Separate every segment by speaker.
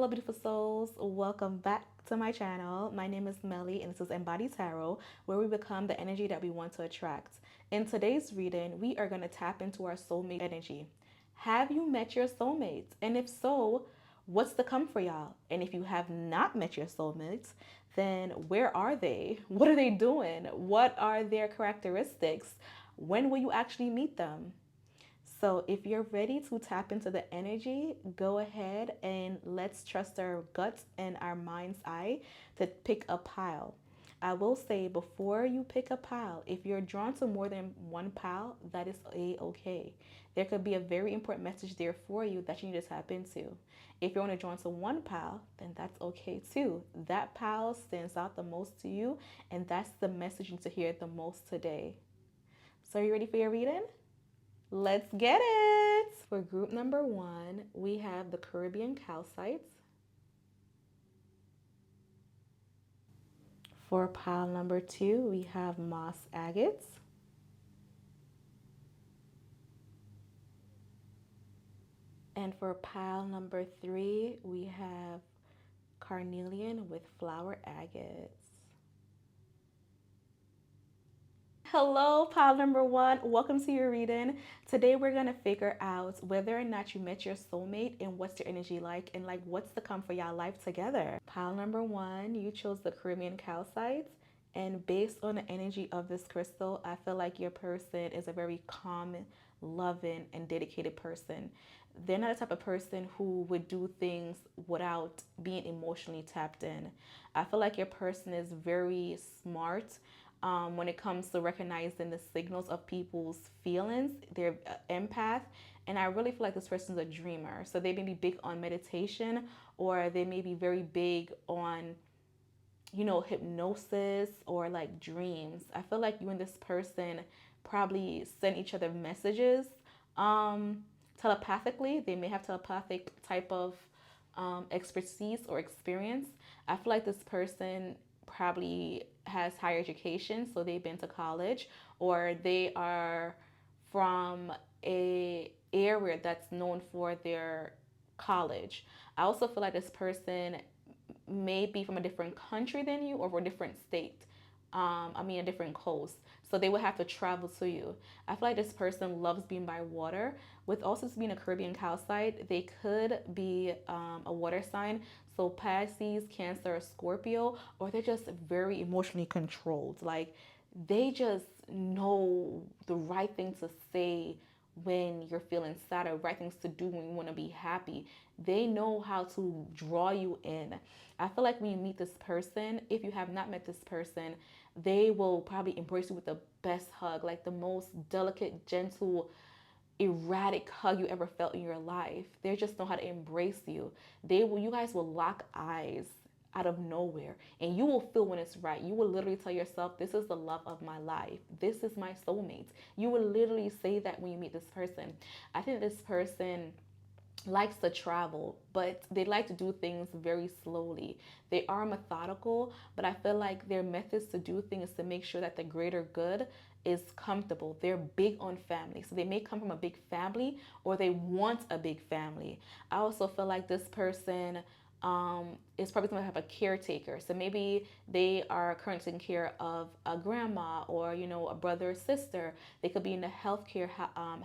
Speaker 1: Hello, beautiful souls. Welcome back to my channel. My name is Melly, and this is Imbody Tarot, where we become the energy that we want to attract. In today's reading, we are going to tap into our soulmate energy. Have you met your soulmate? And if so, what's to come for y'all? And if you have not met your soulmates, then where are they? What are they doing? What are their characteristics? When will you actually meet them? So if you're ready to tap into the energy, go ahead and let's trust our guts and our mind's eye to pick a pile. I will say before you pick a pile, if you're drawn to more than one pile, that is a-okay. There could be a very important message there for you that you need to tap into. If you're only drawn to one pile, then that's okay too. That pile stands out the most to you, and that's the message you need to hear the most today. So are you ready for your reading? Let's get it! For group number 1, we have the Caribbean Calcite. For pile number 2, we have Moss Agates. And for pile number 3, we have Carnelian with Flower Agates. Hello, pile number 1. Welcome to your reading. Today we're going to figure out whether or not you met your soulmate and what's your energy like and like what's to come for y'all life together. Pile number 1, you chose the Caribbean Calcite. And based on the energy of this crystal, I feel like your person is a very calm, loving, and dedicated person. They're not the type of person who would do things without being emotionally tapped in. I feel like your person is very smart when it comes to recognizing the signals of people's feelings. They're empath, and I really feel like this person's a dreamer. So they may be big on meditation, or they may be very big on, you know, hypnosis or like dreams. I feel like you and this person probably send each other messages telepathically. They may have telepathic type of expertise or experience. I feel like this person probably has higher education, so they've been to college, or they are from a area that's known for their college. I also feel like this person may be from a different country than you or from a different state. A different coast. So they would have to travel to you. I feel like this person loves being by water. With also being a Caribbean Calcite, they could be a water sign. So Pisces, Cancer, or Scorpio, or they're just very emotionally controlled. Like they just know the right thing to say when you're feeling sad, or right things to do when you want to be happy. They know how to draw you in. I feel like when you meet this person, if you have not met this person, they will probably embrace you with the best hug, like the most delicate, gentle, erratic hug you ever felt in your life. They just know how to embrace you. You guys will lock eyes out of nowhere, and you will feel when it's right. You will literally tell yourself, this is the love of my life. This is my soulmate. You will literally say that when you meet this person. I think this person likes to travel, but they like to do things very slowly. They are methodical, but I feel like their methods to do things to make sure that the greater good is comfortable. They're big on family. So they may come from a big family, or they want a big family. I also feel like this person is probably going to have a caretaker. So maybe they are currently taking care of a grandma, or, you know, a brother or sister. They could be in the healthcare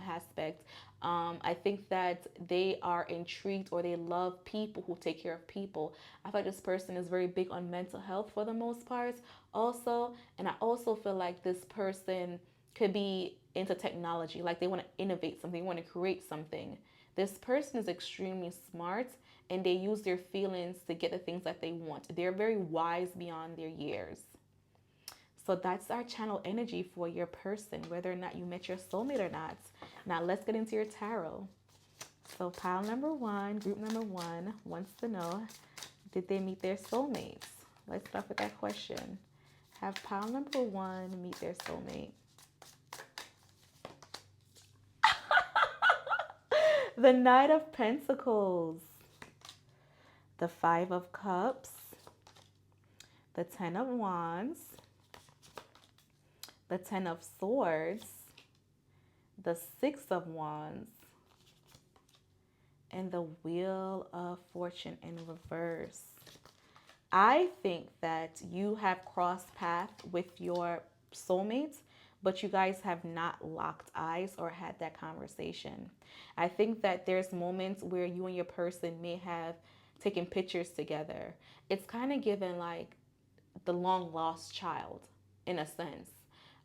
Speaker 1: aspect. I think that they are intrigued, or they love people who take care of people. I feel like this person is very big on mental health for the most part also. And I also feel like this person could be into technology. Like they want to innovate something, they want to create something. This person is extremely smart, and they use their feelings to get the things that they want. They're very wise beyond their years. So that's our channel energy for your person, whether or not you met your soulmate or not. Now let's get into your tarot. So pile number 1, group number 1 wants to know, did they meet their soulmates? Let's start with that question. Have pile number 1 meet their soulmate? The Knight of Pentacles, the 5 of Cups, the 10 of Wands, the 10 of Swords, the 6 of Wands, And the Wheel of Fortune in reverse. I think that you have crossed paths with your soulmates, but you guys have not locked eyes or had that conversation. I think that there's moments where you and your person may have taken pictures together. It's kind of given like the long lost child in a sense.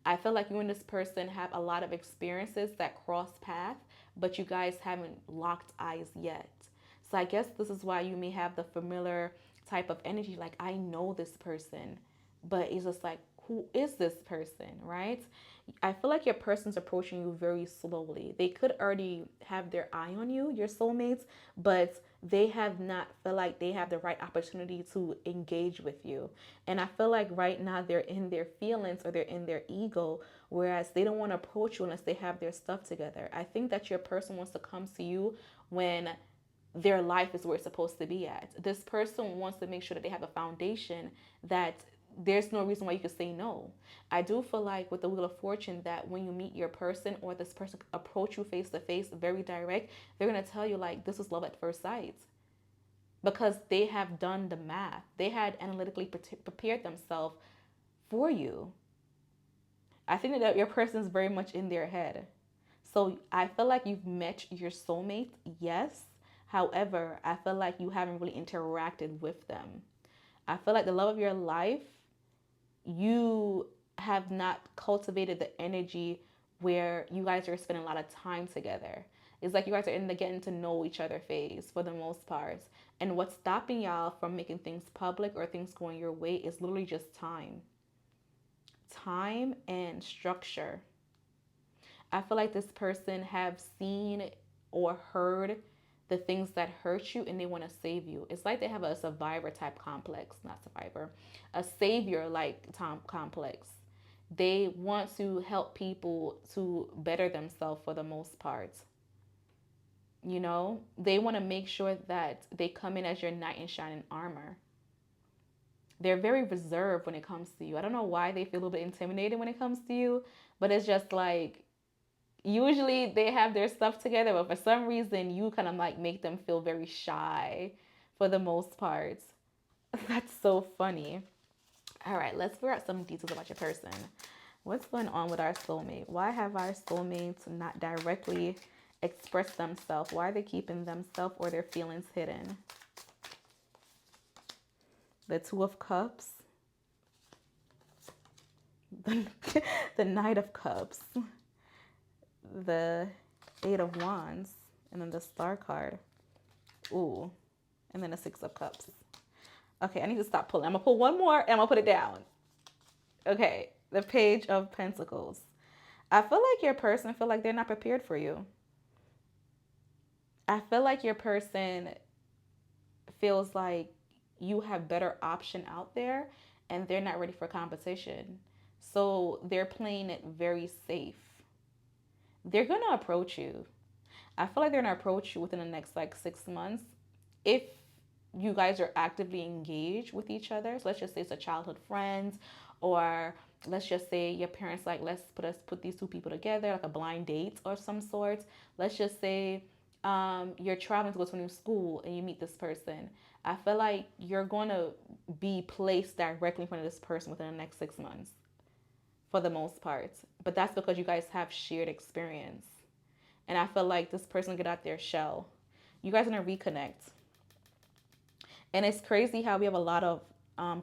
Speaker 1: I feel like you and this person have a lot of experiences that cross paths, but you guys haven't locked eyes yet. So I guess this is why you may have the familiar type of energy, like I know this person, but it's just like, who is this person, right? I feel like your person's approaching you very slowly. They could already have their eye on you, your soulmates, but they have not feel like they have the right opportunity to engage with you. And I feel like right now they're in their feelings or they're in their ego, whereas they don't want to approach you unless they have their stuff together. I think that your person wants to come to you when their life is where it's supposed to be at. This person wants to make sure that they have a foundation that there's no reason why you could say no. I do feel like with the Wheel of Fortune that when you meet your person or this person approach you face to face, very direct, they're gonna tell you like this is love at first sight because they have done the math. They had analytically prepared themselves for you. I think that your person is very much in their head. So I feel like you've met your soulmate, yes. However, I feel like you haven't really interacted with them. I feel like the love of your life, you have not cultivated the energy where you guys are spending a lot of time together. It's like you guys are in the getting to know each other phase for the most part. And what's stopping y'all from making things public or things going your way is literally just time. Time and structure. I feel like this person have seen or heard the things that hurt you and they want to save you. It's like they have a survivor type complex, not survivor, a savior like complex. They want to help people to better themselves for the most part. You know, they want to make sure that they come in as your knight in shining armor. They're very reserved when it comes to you. I don't know why they feel a little bit intimidated when it comes to you, but it's just like usually they have their stuff together, but for some reason you kind of like make them feel very shy for the most part. That's so funny. All right, let's figure out some details about your person. What's going on with our soulmate? Why have our soulmates not directly expressed themselves? Why are they keeping themselves or their feelings hidden? The Two of Cups. The Knight of Cups. The Eight of Wands. And then the Star card. Ooh. And then the Six of Cups. Okay, I need to stop pulling. I'm going to pull one more and I'm going to put it down. Okay, the Page of Pentacles. I feel like your person feel like they're not prepared for you. I feel like your person feels like you have better option out there and they're not ready for competition. So they're playing it very safe. They're going to approach you. I feel like they're going to approach you within the next like 6 months. If you guys are actively engaged with each other, so let's just say it's a childhood friend, or let's just say your parents like, let's put these two people together, like a blind date or some sort. Let's just say you're traveling to go to a new school and you meet this person. I feel like you're going to be placed directly in front of this person within the next 6 months for the most part. But that's because you guys have shared experience. And I feel like this person will get out their shell. You guys are going to reconnect. And it's crazy how we have a lot of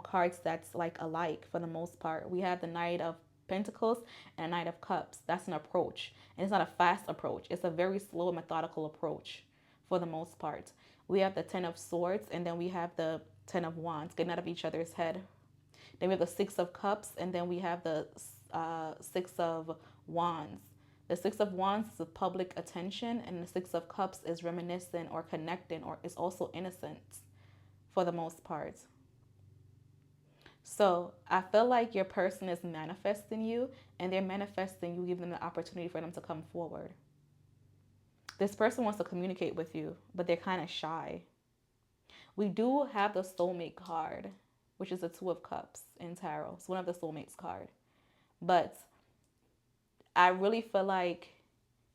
Speaker 1: cards that's like alike for the most part. We have the Knight of Pentacles and a Knight of Cups. That's an approach. And it's not a fast approach. It's a very slow, methodical approach for the most part. We have the Ten of Swords and then we have the Ten of Wands getting out of each other's head. Then we have the Six of Cups and then we have the Six of Wands. The Six of Wands is the public attention and the Six of Cups is reminiscent or connecting or is also innocent for the most part. So I feel like your person is manifesting you and they're manifesting you, giving them the opportunity for them to come forward. This person wants to communicate with you, but they're kind of shy. We do have the Soulmate card, which is the Two of Cups in Tarot. It's one of the Soulmates card. But I really feel like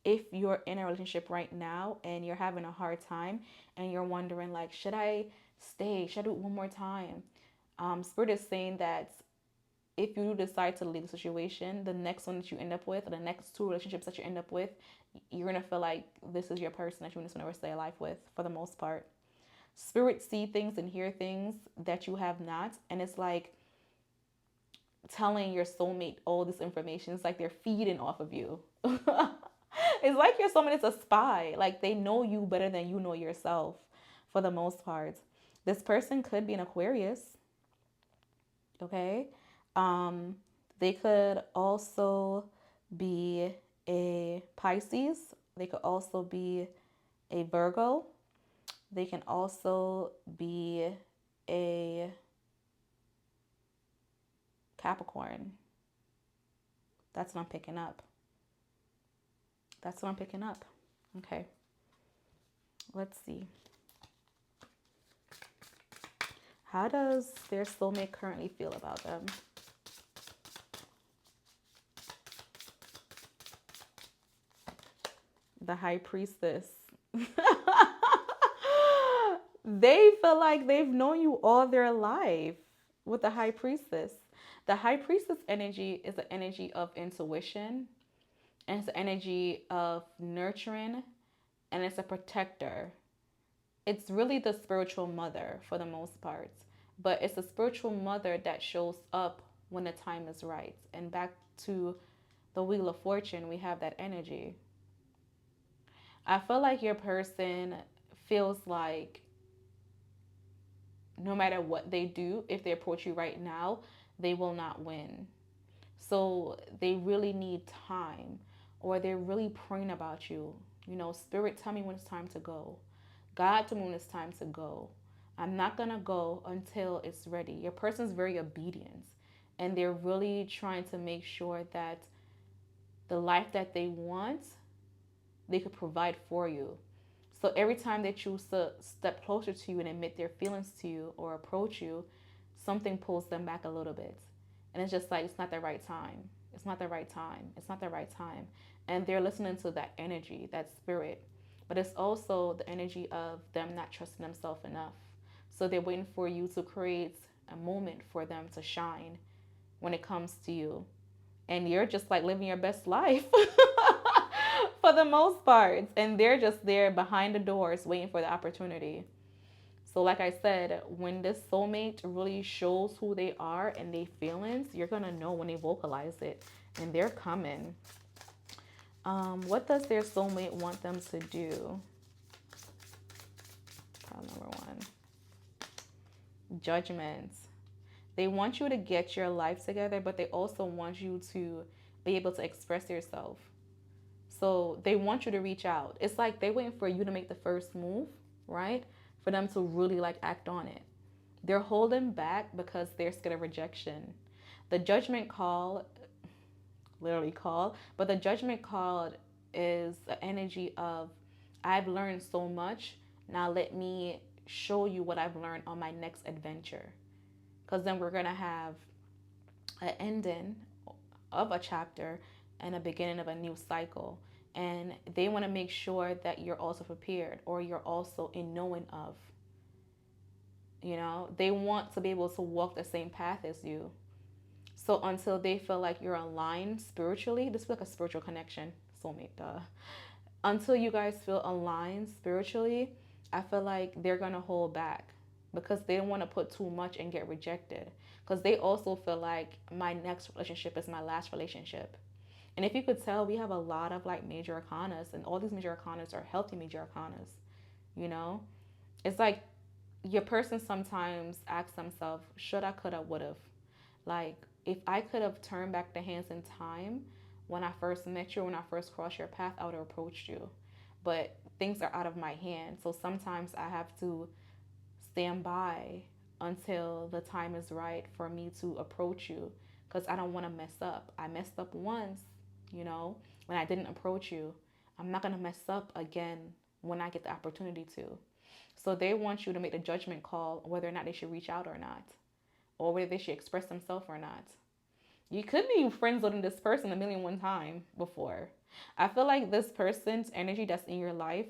Speaker 1: if you're in a relationship right now and you're having a hard time and you're wondering like, should I stay? Should I do it one more time? Spirit is saying that if you decide to leave the situation, the next one that you end up with, or the next two relationships that you end up with, you're gonna feel like this is your person that you just want to stay alive with for the most part. Spirit see things and hear things that you have not, and it's like telling your soulmate all this information. It's like they're feeding off of you. It's like your soulmate is a spy. Like they know you better than you know yourself for the most part. This person could be an Aquarius. Okay. They could also be a Pisces. They could also be a Virgo. They can also be a Capricorn. That's what I'm picking up. That's what I'm picking up. Okay. Let's see. How does their soulmate currently feel about them? The High Priestess. They feel like they've known you all their life with the High Priestess. The High Priestess energy is the energy of intuition, and it's the energy of nurturing, and it's a protector. It's really the spiritual mother for the most part, but it's the spiritual mother that shows up when the time is right. And back to the Wheel of Fortune, we have that energy. I feel like your person feels like no matter what they do, if they approach you right now, they will not win. So they really need time, or they're really praying about you. You know, Spirit, tell me when it's time to go. God, tell me when it's time to go. I'm not going to go until it's ready. Your person's very obedient, and they're really trying to make sure that the life that they want, they could provide for you. So every time they choose to step closer to you and admit their feelings to you or approach you, something pulls them back a little bit. And it's just like, it's not the right time. It's not the right time. It's not the right time. And they're listening to that energy, that spirit. But it's also the energy of them not trusting themselves enough. So they're waiting for you to create a moment for them to shine when it comes to you. And you're just like living your best life for the most part. And they're just there behind the doors waiting for the opportunity. So like I said, when this soulmate really shows who they are and their feelings, you're going to know when they vocalize it. And they're coming. What does their soulmate want them to do? Pile number 1. Judgment. They want you to get your life together, but they also want you to be able to express yourself. So they want you to reach out. It's like they're waiting for you to make the first move, right? For them to really like act on it. They're holding back because they're scared of rejection. The judgment call, literally call, but the judgment call is the energy of, I've learned so much. Now let me show you what I've learned on my next adventure. Because then we're going to have an ending of a chapter and a beginning of a new cycle. And they want to make sure that you're also prepared, or you're also in knowing of. You know, they want to be able to walk the same path as you. So until they feel like you're aligned spiritually, this is like a spiritual connection, soulmate, duh. Until you guys feel aligned spiritually, I feel like they're going to hold back because they don't want to put too much and get rejected. Because they also feel like my next relationship is my last relationship. And if you could tell, we have a lot of like major arcanas, and all these major arcanas are healthy major arcanas. You know, it's like your person sometimes asks themselves, should I, could I, would have. Like, if I could have turned back the hands in time when I first met you, when I first crossed your path, I would have approached you. But things are out of my hand. So sometimes I have to stand by until the time is right for me to approach you, because I don't want to mess up. I messed up once, you know, when I didn't approach you. I'm not going to mess up again when I get the opportunity to. So they want you to make the judgment call whether or not they should reach out or not, or whether they should express themselves or not. You could be friends with this person a million one time before, I feel like this person's energy that's in your life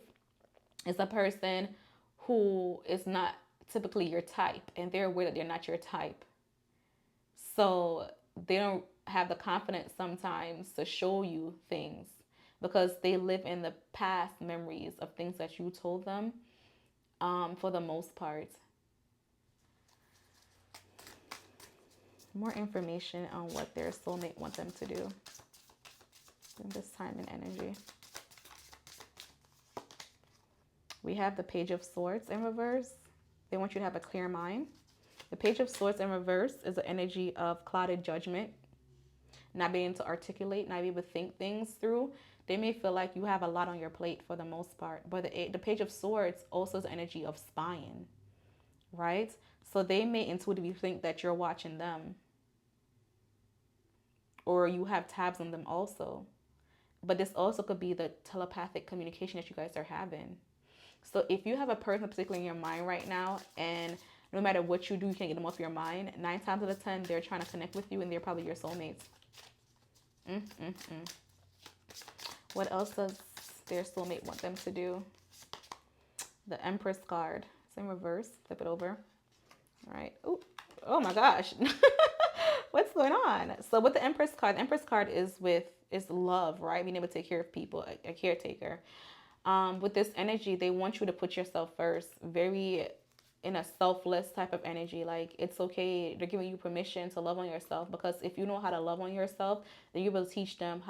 Speaker 1: is a person who is not typically your type, and they're aware that they're not your type. So they don't have the confidence sometimes to show you things because they live in the past memories of things that you told them, for the most part. More information on what their soulmate wants them to do in this time and energy. We have the Page of Swords in reverse. They want you to have a clear mind. The Page of Swords in reverse is the energy of clouded judgment, not being able to articulate, not being able to think things through. They may feel like you have a lot on your plate for the most part. But the Page of Swords also is the energy of spying, right? So they may intuitively think that you're watching them, or you have tabs on them also. But this also could be the telepathic communication that you guys are having. So if you have a person particularly in your mind right now, and no matter what you do, you can't get them off your mind, 9 times out of 10, they're trying to connect with you, and they're probably your soulmates. What else does their soulmate want them to do? The Empress card. It's in reverse. Flip it over. All right. Ooh. Oh my gosh. What's going on? So with the Empress card is love, right? Being able to take care of people, a caretaker. With this energy, they want you to put yourself first, very in a selfless type of energy. Like, it's okay. They're giving you permission to love on yourself, because if you know how to love on yourself, then you're able to teach them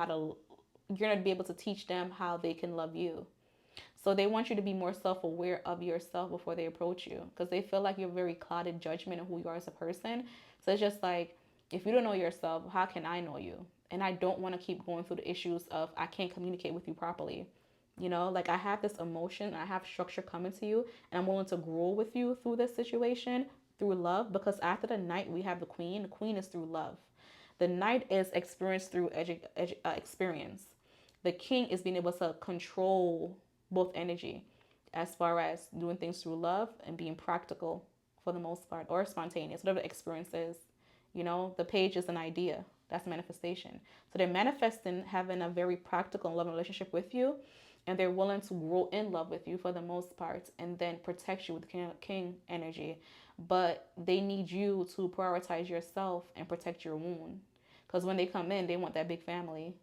Speaker 1: you're going to be able to teach them how they can love you. So they want you to be more self-aware of yourself before they approach you, because they feel like you're very clouded judgment of who you are as a person. So it's just like, if you don't know yourself, how can I know you? And I don't want to keep going through the issues of I can't communicate with you properly. You know, like, I have this emotion, I have structure coming to you, and I'm willing to grow with you through this situation, through love, because after the Knight, we have the Queen. The Queen is through love. The Knight is experience through experience. The King is being able to control both energy, as far as doing things through love and being practical for the most part, or spontaneous, whatever the experience is. You know, the Page is an idea. That's manifestation. So they're manifesting having a very practical and loving relationship with you, and they're willing to grow in love with you for the most part, and then protect you with king energy. But they need you to prioritize yourself and protect your wound, because when they come in, they want that big family.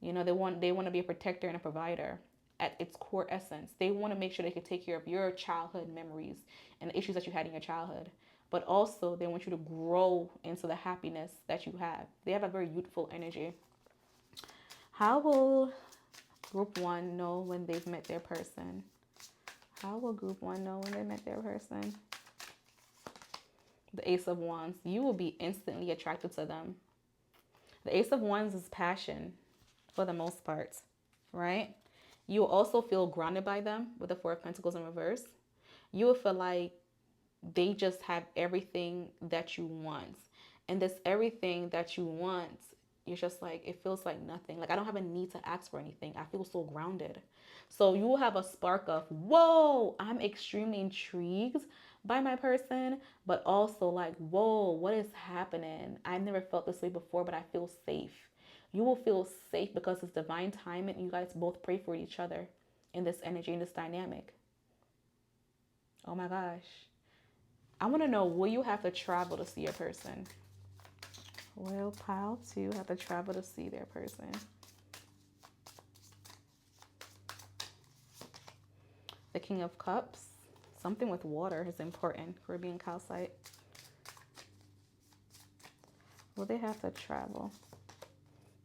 Speaker 1: You know, they want to be a protector and a provider at its core essence. They want to make sure they can take care of your childhood memories and the issues that you had in your childhood. But also, they want you to grow into the happiness that you have. They have a very youthful energy. How will Group 1 know when they've met their person? How will Group 1 know when they met their person? The Ace of Wands. You will be instantly attracted to them. The Ace of Wands is passion for the most part, right? You will also feel grounded by them with the Four of Pentacles in reverse. You will feel like they just have everything that you want. And this everything that you want, you're just like, it feels like nothing. Like, I don't have a need to ask for anything. I feel so grounded. So you will have a spark of, whoa, I'm extremely intrigued by my person, but also like, whoa, what is happening? I've never felt this way before, but I feel safe. You will feel safe because it's divine timing. You guys both pray for each other in this energy, in this dynamic. Oh my gosh. I want to know, will you have to travel to see a person? Will pile 2 have to travel to see their person? The King of Cups. Something with water is important. Caribbean Calcite. Will they have to travel?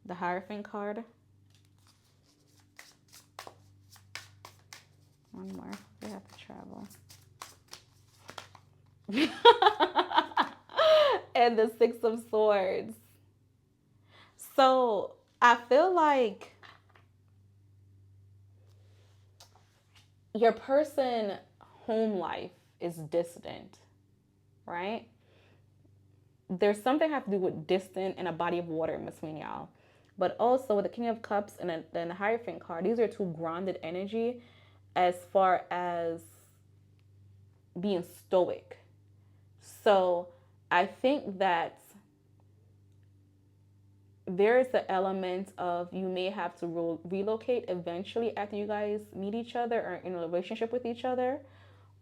Speaker 1: The Hierophant card. One more. They have to travel. And the Six of Swords. So I feel like your person home life is distant, right? There's something have to do with distant and a body of water in between y'all. But also with the King of Cups and then the Hierophant card, these are 2 grounded energy as far as being stoic. So I think that there's the element of you may have to relocate eventually after you guys meet each other or in a relationship with each other,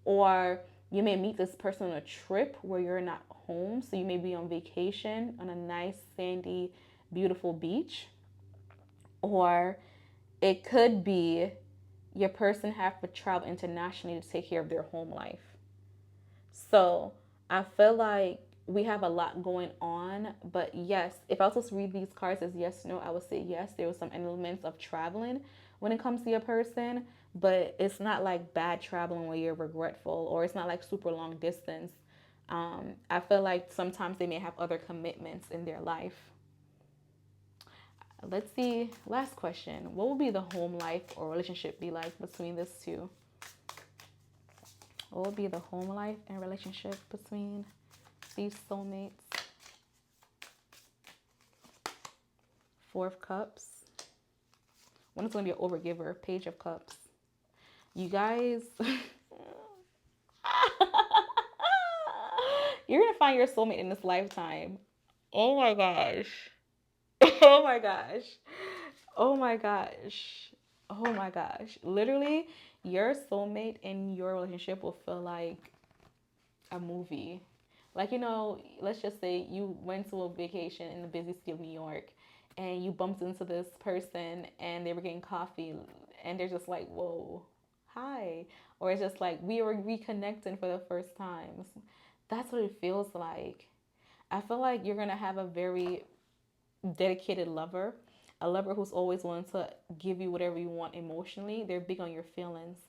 Speaker 1: or you may meet this person on a trip where you're not home, so you may be on vacation on a nice sandy beautiful beach, or it could be your person have to travel internationally to take care of their home life. So I feel like we have a lot going on, but yes, if I was supposed to read these cards as yes, no, I would say yes. There was some elements of traveling when it comes to your person, but it's not like bad traveling where you're regretful, or it's not like super long distance. I feel like sometimes they may have other commitments in their life. Let's see. Last question. What would be the home life or relationship be like between these two? What would be the home life and relationship between these soulmates? Four of Cups. One is going to be an overgiver. Page of Cups. You guys, you're going to find your soulmate in this lifetime. Oh my gosh. Oh my gosh. Oh my gosh. Oh my gosh. Literally, your soulmate in your relationship will feel like a movie. Like, let's just say you went to a vacation in the busy city of New York and you bumped into this person and they were getting coffee and they're just like, whoa, hi. Or it's just like we were reconnecting for the first time. That's what it feels like. I feel like you're going to have a very dedicated lover, a lover who's always willing to give you whatever you want emotionally. They're big on your feelings.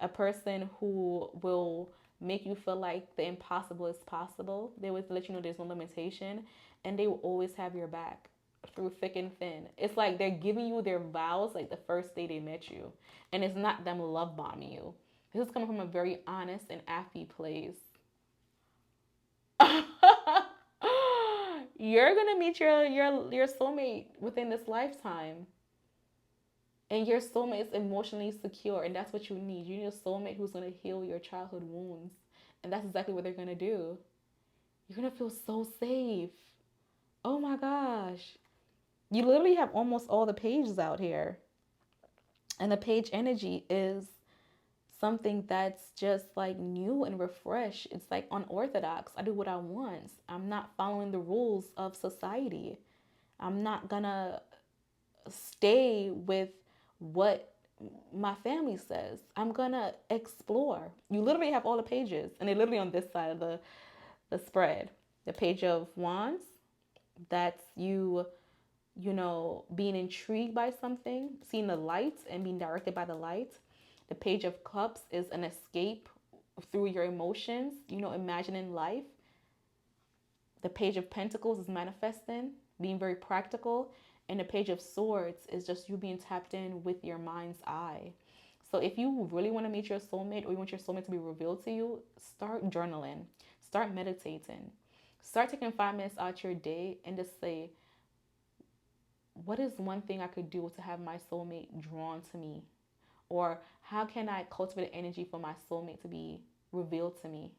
Speaker 1: A person who will make you feel like the impossible is possible. They always let you know there's no limitation, and they will always have your back through thick and thin. It's like they're giving you their vows like the first day they met you, and it's not them love bombing you. This is coming from a very honest and happy place. You're gonna meet your soulmate within this lifetime, and your soulmate is emotionally secure, and that's what you need. You need a soulmate who's gonna heal your childhood wounds, and that's exactly what they're gonna do. You're gonna feel so safe. Oh my gosh, you literally have almost all the pages out here, and the page energy is something that's just like new and refreshed. It's like unorthodox. I do what I want. I'm not following the rules of society. I'm not gonna stay with what my family says. I'm gonna explore. You literally have all the pages, and they're literally on this side of the spread. The Page of Wands, that's being intrigued by something, seeing the light and being directed by the light. The Page of Cups is an escape through your emotions, imagining life. The Page of Pentacles is manifesting, being very practical. And the Page of Swords is just you being tapped in with your mind's eye. So if you really want to meet your soulmate, or you want your soulmate to be revealed to you, start journaling, start meditating, start taking 5 minutes out your day and just say, what is one thing I could do to have my soulmate drawn to me? Or how can I cultivate energy for my soulmate to be revealed to me?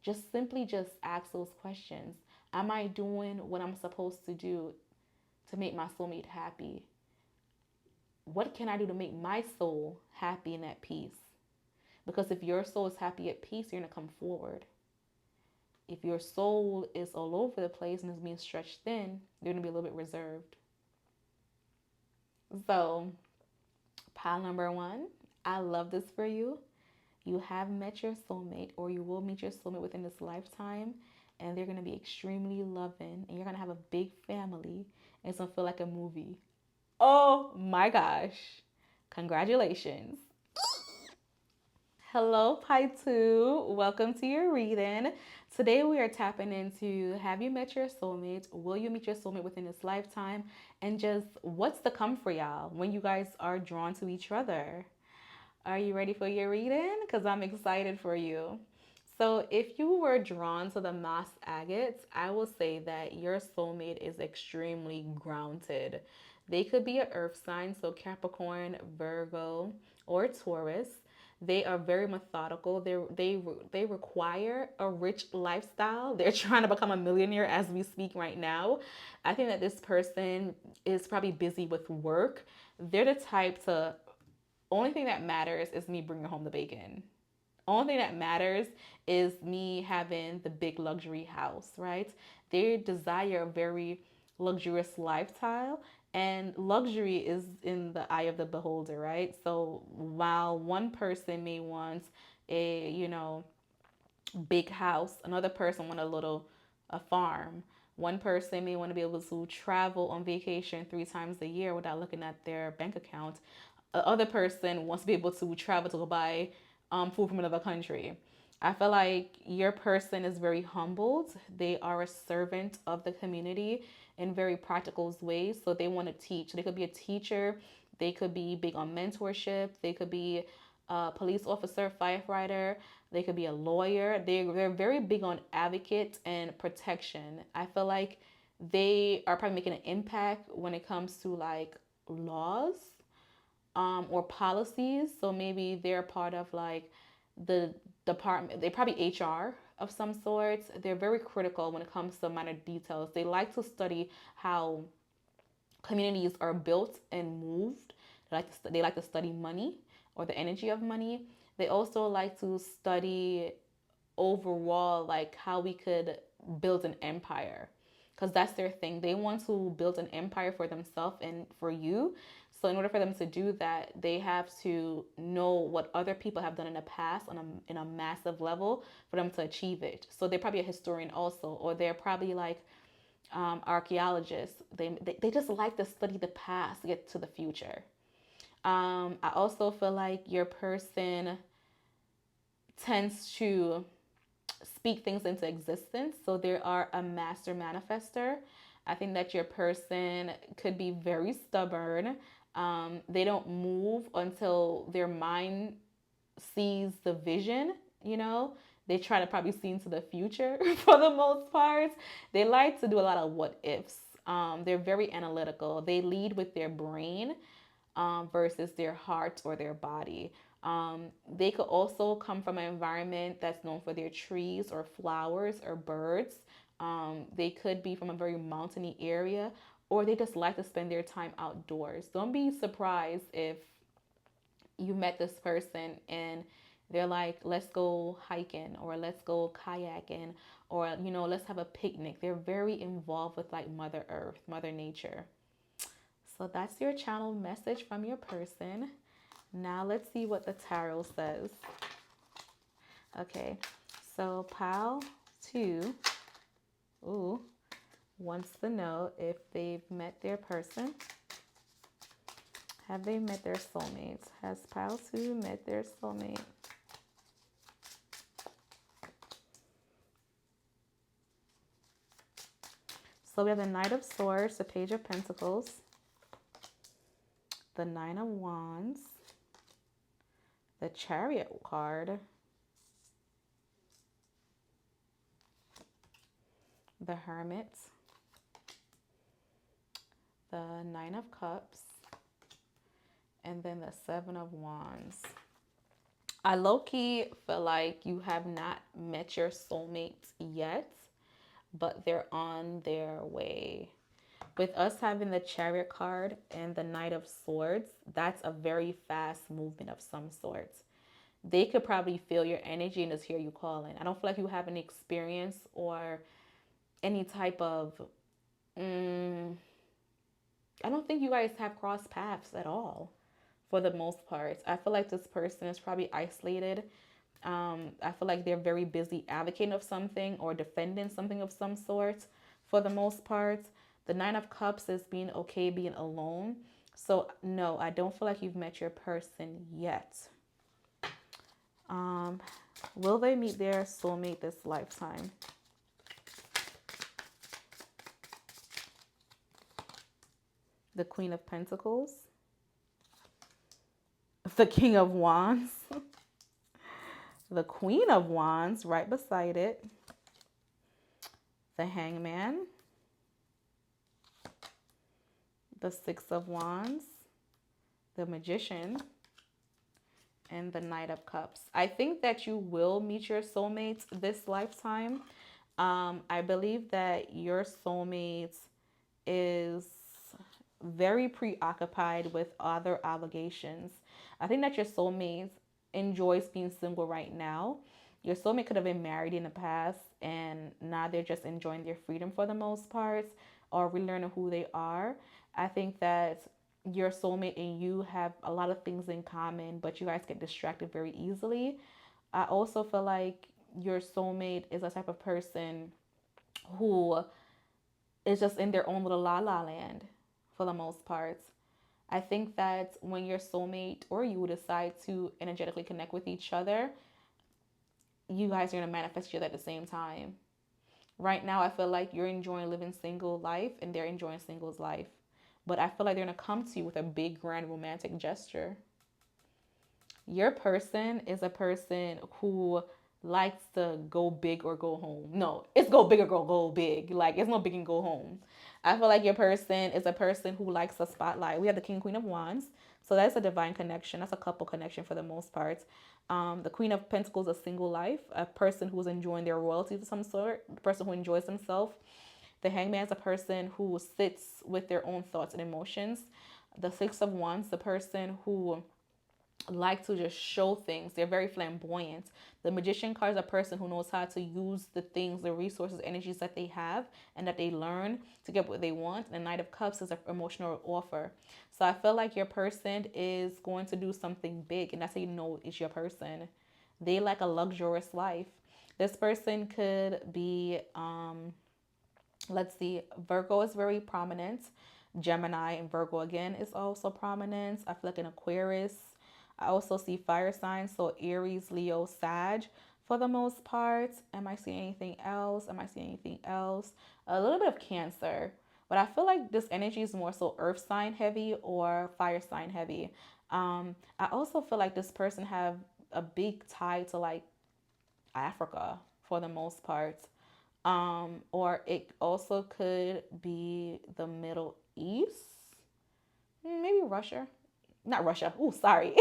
Speaker 1: Just simply just ask those questions. Am I doing what I'm supposed to do to make my soulmate happy? What can I do to make my soul happy and at peace? Because if your soul is happy at peace, you're going to come forward. If your soul is all over the place and is being stretched thin, you're going to be a little bit reserved. So, pile number 1, I love this for you. You have met your soulmate, or you will meet your soulmate within this lifetime, and they're going to be extremely loving, and you're going to have a big family, and it's going to feel like a movie. Oh my gosh. Congratulations. Hello, Pi 2. Welcome to your reading. Today we are tapping into, have you met your soulmate? Will you meet your soulmate within this lifetime? And just what's to come for y'all when you guys are drawn to each other? Are you ready for your reading? Because I'm excited for you. So if you were drawn to the Mass Agates, I will say that your soulmate is extremely grounded. They could be an earth sign, so Capricorn, Virgo, or Taurus. They are very methodical. They require a rich lifestyle. They're trying to become a millionaire as we speak right now. I think that this person is probably busy with work. They're the type to, only thing that matters is me bringing home the bacon. Only thing that matters is me having the big luxury house, right? They desire a very luxurious lifestyle, and luxury is in the eye of the beholder, right? So while one person may want a, big house, another person want a farm. One person may want to be able to travel on vacation 3 times a year without looking at their bank account. The other person wants to be able to travel to go buy food from another country. I feel like your person is very humbled. They are a servant of the community in very practical ways. So they want to teach. They could be a teacher. They could be big on mentorship. They could be a police officer, firefighter. They could be a lawyer. They're very big on advocate and protection. I feel like they are probably making an impact when it comes to like laws or policies. So maybe they're part of like the department, they probably HR of some sorts. They're very critical when it comes to minor details. They like to study how communities are built and moved. They like to study money or the energy of money. They also like to study overall like how we could build an empire, because that's their thing. They want to build an empire for themselves and for you. So in order for them to do that, they have to know what other people have done in the past in a massive level for them to achieve it. So they're probably a historian also, or they're probably like archaeologists. They just like to study the past to get to the future. I also feel like your person tends to speak things into existence. So they are a master manifester. I think that your person could be very stubborn. They don't move until their mind sees the vision, you know. They try to probably see into the future for the most part. They like to do a lot of what ifs. They're very analytical. They lead with their brain versus their heart or their body. They could also come from an environment that's known for their trees or flowers or birds. They could be from a very mountainy area, or they just like to spend their time outdoors. Don't be surprised if you met this person and they're like, let's go hiking or let's go kayaking or, let's have a picnic. They're very involved with like Mother Earth, Mother Nature. So that's your channel message from your person. Now let's see what the tarot says. Okay, so pile 2 wants to know if they've met their person. Have they met their soulmate? Has pile 2 met their soulmate? So we have the Knight of Swords, the Page of Pentacles, the Nine of Wands, the Chariot card, the Hermit, the Nine of Cups, and then the Seven of Wands. I low-key feel like you have not met your soulmate yet, but they're on their way. With us having the Chariot card and the Knight of Swords, that's a very fast movement of some sorts. They could probably feel your energy and just hear you calling. I don't feel like you have any experience or any type of... I don't think you guys have crossed paths at all for the most part. I feel like this person is probably isolated. I feel like they're very busy advocating of something or defending something of some sort for the most part. The Nine of Cups is being okay being alone. So no, I don't feel like you've met your person yet. Will they meet their soulmate this lifetime? The Queen of Pentacles, the King of Wands, the Queen of Wands right beside it, the Hangman, the Six of Wands, the Magician, and the Knight of Cups. I think that you will meet your soulmate this lifetime. I believe that your soulmate is very preoccupied with other obligations. I think that your soulmate enjoys being single right now. Your soulmate could have been married in the past and now they're just enjoying their freedom for the most part or relearning who they are. I think that your soulmate and you have a lot of things in common, but you guys get distracted very easily. I also feel like your soulmate is a type of person who is just in their own little la la land for the most part. I think that when your soulmate or you decide to energetically connect with each other, you guys are going to manifest each other at the same time. Right now, I feel like you're enjoying living single life and they're enjoying singles life. But I feel like they're going to come to you with a big, grand romantic gesture. Your person is a person who likes to go big or go home. No, it's go big or go big. Like, it's no big and go home. I feel like your person is a person who likes the spotlight. We have the King, Queen of Wands. So that's a divine connection. That's a couple connection for the most part. The Queen of Pentacles, a single life, a person who's enjoying their royalty of some sort, a person who enjoys themselves. The Hangman is a person who sits with their own thoughts and emotions. The Six of Wands, the person who like to just show things. They're very flamboyant. The Magician card is a person who knows how to use the things, the resources, energies that they have and that they learn to get what they want. And the Knight of Cups is an emotional offer. So I feel like your person is going to do something big, and that's how you know it's your person. They like a luxurious life. This person could be, let's see, Virgo is very prominent. Gemini and Virgo again is also prominent. I feel like an Aquarius. I also see fire signs, so Aries, Leo, Sag for the most part. Am I seeing anything else? Am I seeing anything else? A little bit of Cancer, but I feel like this energy is more so earth sign heavy or fire sign heavy. I also feel like this person have a big tie to like Africa for the most part. Or it also could be the Middle East, maybe Russia. Not Russia. Oh, sorry.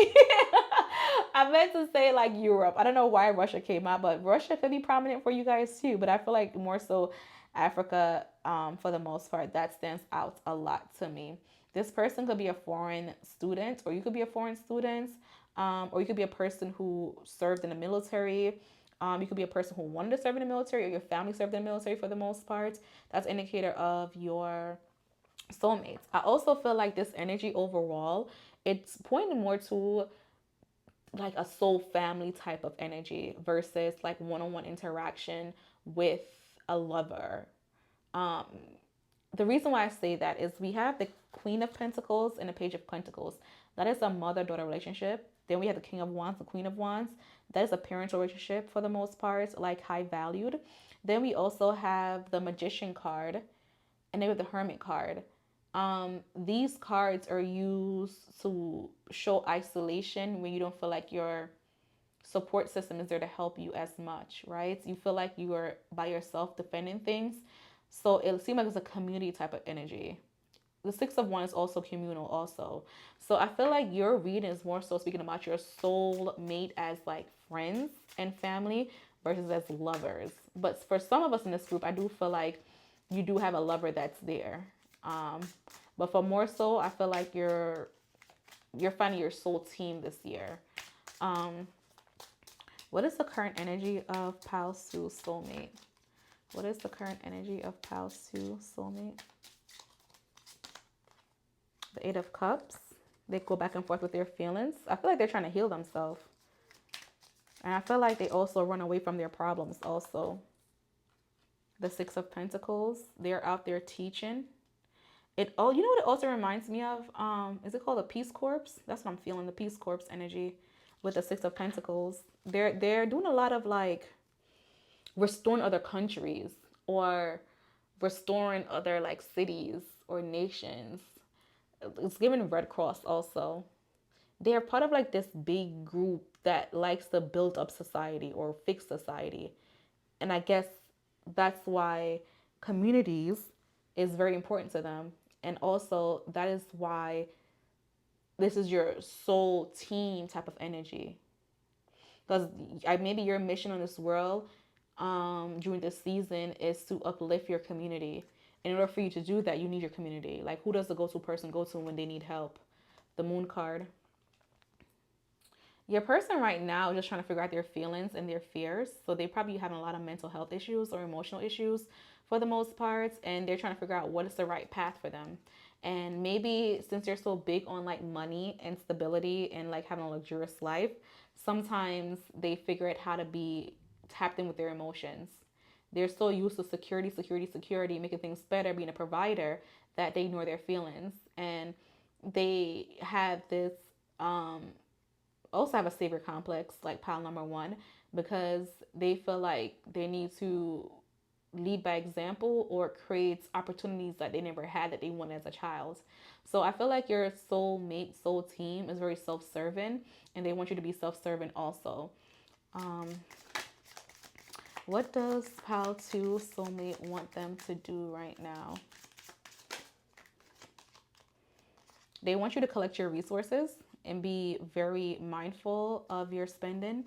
Speaker 1: I meant to say like Europe. I don't know why Russia came out, but Russia could be prominent for you guys too. But I feel like more so Africa, for the most part, that stands out a lot to me. This person could be a foreign student, or you could be a foreign student, or you could be a person who served in the military. You could be a person who wanted to serve in the military, or your family served in the military for the most part. That's an indicator of your soulmates. I also feel like this energy overall, it's pointing more to like a soul family type of energy versus like one-on-one interaction with a lover. Um, the reason why I say that is we have the Queen of Pentacles and the Page of Pentacles. That is a mother-daughter relationship. Then we have the King of Wands, the Queen of Wands. That is a parental relationship for the most part, like high valued. Then we also have the Magician card, and then we have the Hermit card. These cards are used to show isolation when you don't feel like your support system is there to help you as much, right? You feel like you are by yourself defending things. So it seems like it's a community type of energy. The Six of Wands is also communal also. So I feel like your reading is more so speaking about your soul mate as like friends and family versus as lovers. But for some of us in this group, I do feel like you do have a lover that's there. But for more so, I feel like you're finding your soul team this year. What is the current energy of Pals 2 Soulmate? What is the current energy of Pals 2 Soulmate? The Eight of Cups. They go back and forth with their feelings. I feel like they're trying to heal themselves. And I feel like they also run away from their problems also. The Six of Pentacles. They're out there teaching. You know what it also reminds me of? Is it called the Peace Corps? That's what I'm feeling, the Peace Corps energy with the Six of Pentacles. They're doing a lot of like restoring other countries or restoring other like cities or nations. It's giving Red Cross also. They're part of like this big group that likes to build up society or fix society. And I guess that's why communities is very important to them. And also that is why this is your soul team type of energy. Because maybe your mission on this world during this season is to uplift your community. In order for you to do that, you need your community. Like, who does the go-to person go to when they need help? The moon card. Your person right now is just trying to figure out their feelings and their fears. So they probably having a lot of mental health issues or emotional issues for the most part. And they're trying to figure out what is the right path for them. And maybe since they're so big on like money and stability and like having a luxurious life, sometimes they figure out how to be tapped in with their emotions. They're so used to security, security, security, making things better, being a provider, that they ignore their feelings. And they have this also have a savior complex, like pile number one, because they feel like they need to lead by example or create opportunities that they never had that they wanted as a child. So I feel like your soulmate, soul team is very self-serving, and they want you to be self-serving also. Um, what does pile two soulmate want them to do right now? They want you to collect your resources and be very mindful of your spending.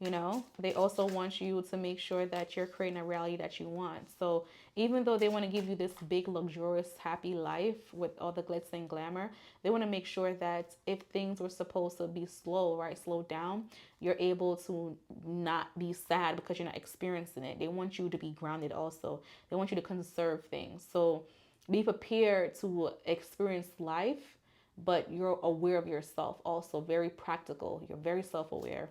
Speaker 1: You know, they also want you to make sure that you're creating a reality that you want. So even though they want to give you this big, luxurious, happy life with all the glitz and glamour, they want to make sure that if things were supposed to be slow, right, slow down, you're able to not be sad because you're not experiencing it. They want you to be grounded also. They want you to conserve things. So be prepared to experience life, but you're aware of yourself also. Very practical. You're very self-aware.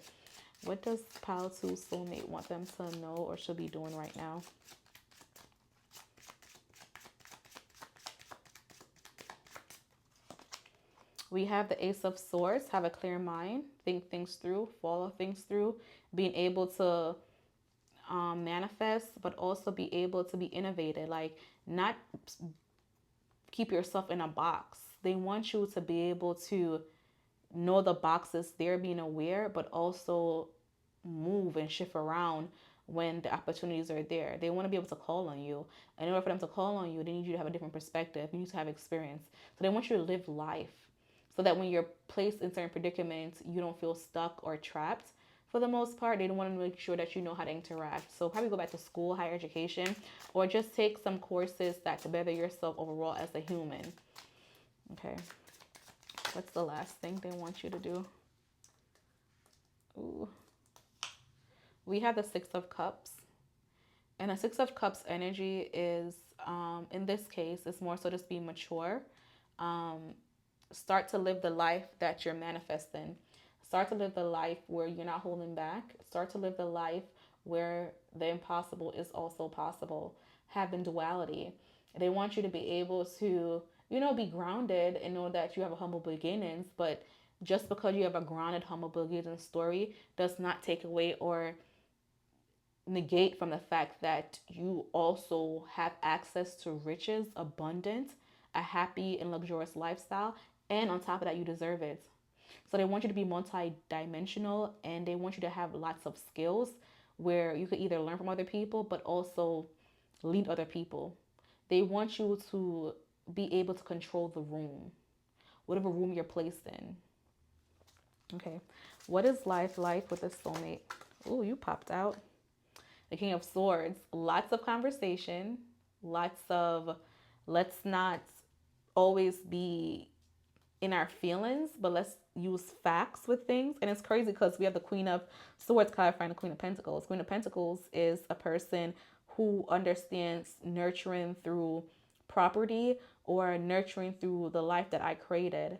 Speaker 1: What does pile two soulmate want them to know or should be doing right now? We have the Ace of Swords. Have a clear mind. Think things through. Follow things through. Being able to manifest, but also be able to be innovative. Like, not keep yourself in a box. They want you to be able to know the boxes there, being aware, but also move and shift around when the opportunities are there. They want to be able to call on you. And in order for them to call on you, they need you to have a different perspective. You need to have experience. So they want you to live life so that when you're placed in certain predicaments, you don't feel stuck or trapped. For the most part, they want to make sure that you know how to interact. So probably go back to school, higher education, or just take some courses that to better yourself overall as a human. Okay. What's the last thing they want you to do? Ooh. We have the Six of Cups. And the Six of Cups energy is, in this case, it's more so just be mature. Start to live the life that you're manifesting. Start to live the life where you're not holding back. Start to live the life where the impossible is also possible. Having duality. They want you to be able to, you know, be grounded and know that you have a humble beginnings. But just because you have a grounded, humble beginnings story does not take away or negate from the fact that you also have access to riches, abundance, a happy and luxurious lifestyle, and on top of that, you deserve it. So they want you to be multi-dimensional, and they want you to have lots of skills where you could either learn from other people, but also lead other people. They want you to be able to control the room, whatever room you're placed in. Okay, what is life like with a soulmate? Oh, you popped out. The King of Swords. Lots of conversation, lots of let's not always be in our feelings, but let's use facts with things. And it's crazy because we have the Queen of Swords clarifying the Queen of Pentacles. Queen of Pentacles is a person who understands nurturing through property or nurturing through the life that I created.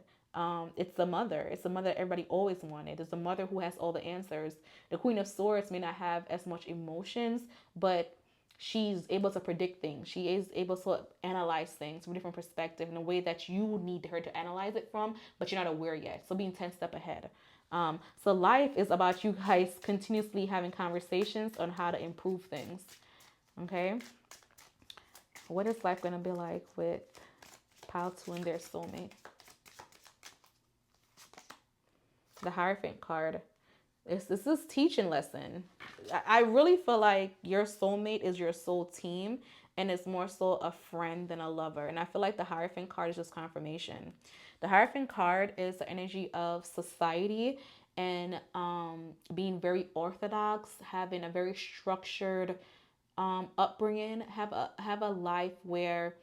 Speaker 1: It's the mother. It's the mother that everybody always wanted. It's the mother who has all the answers. The Queen of Swords may not have as much emotions, but she's able to predict things. She is able to analyze things from a different perspective in a way that you need her to analyze it from, but you're not aware yet. So being 10 steps ahead. So life is about you guys continuously having conversations on how to improve things. Okay. What is life going to be like with pile two and their soulmate? The Hierophant card. This is teaching lesson. I really feel like your soulmate is your soul team, and it's more so a friend than a lover. And I feel like the Hierophant card is just confirmation. The Hierophant card is the energy of society and being very orthodox, having a very structured upbringing, have a life where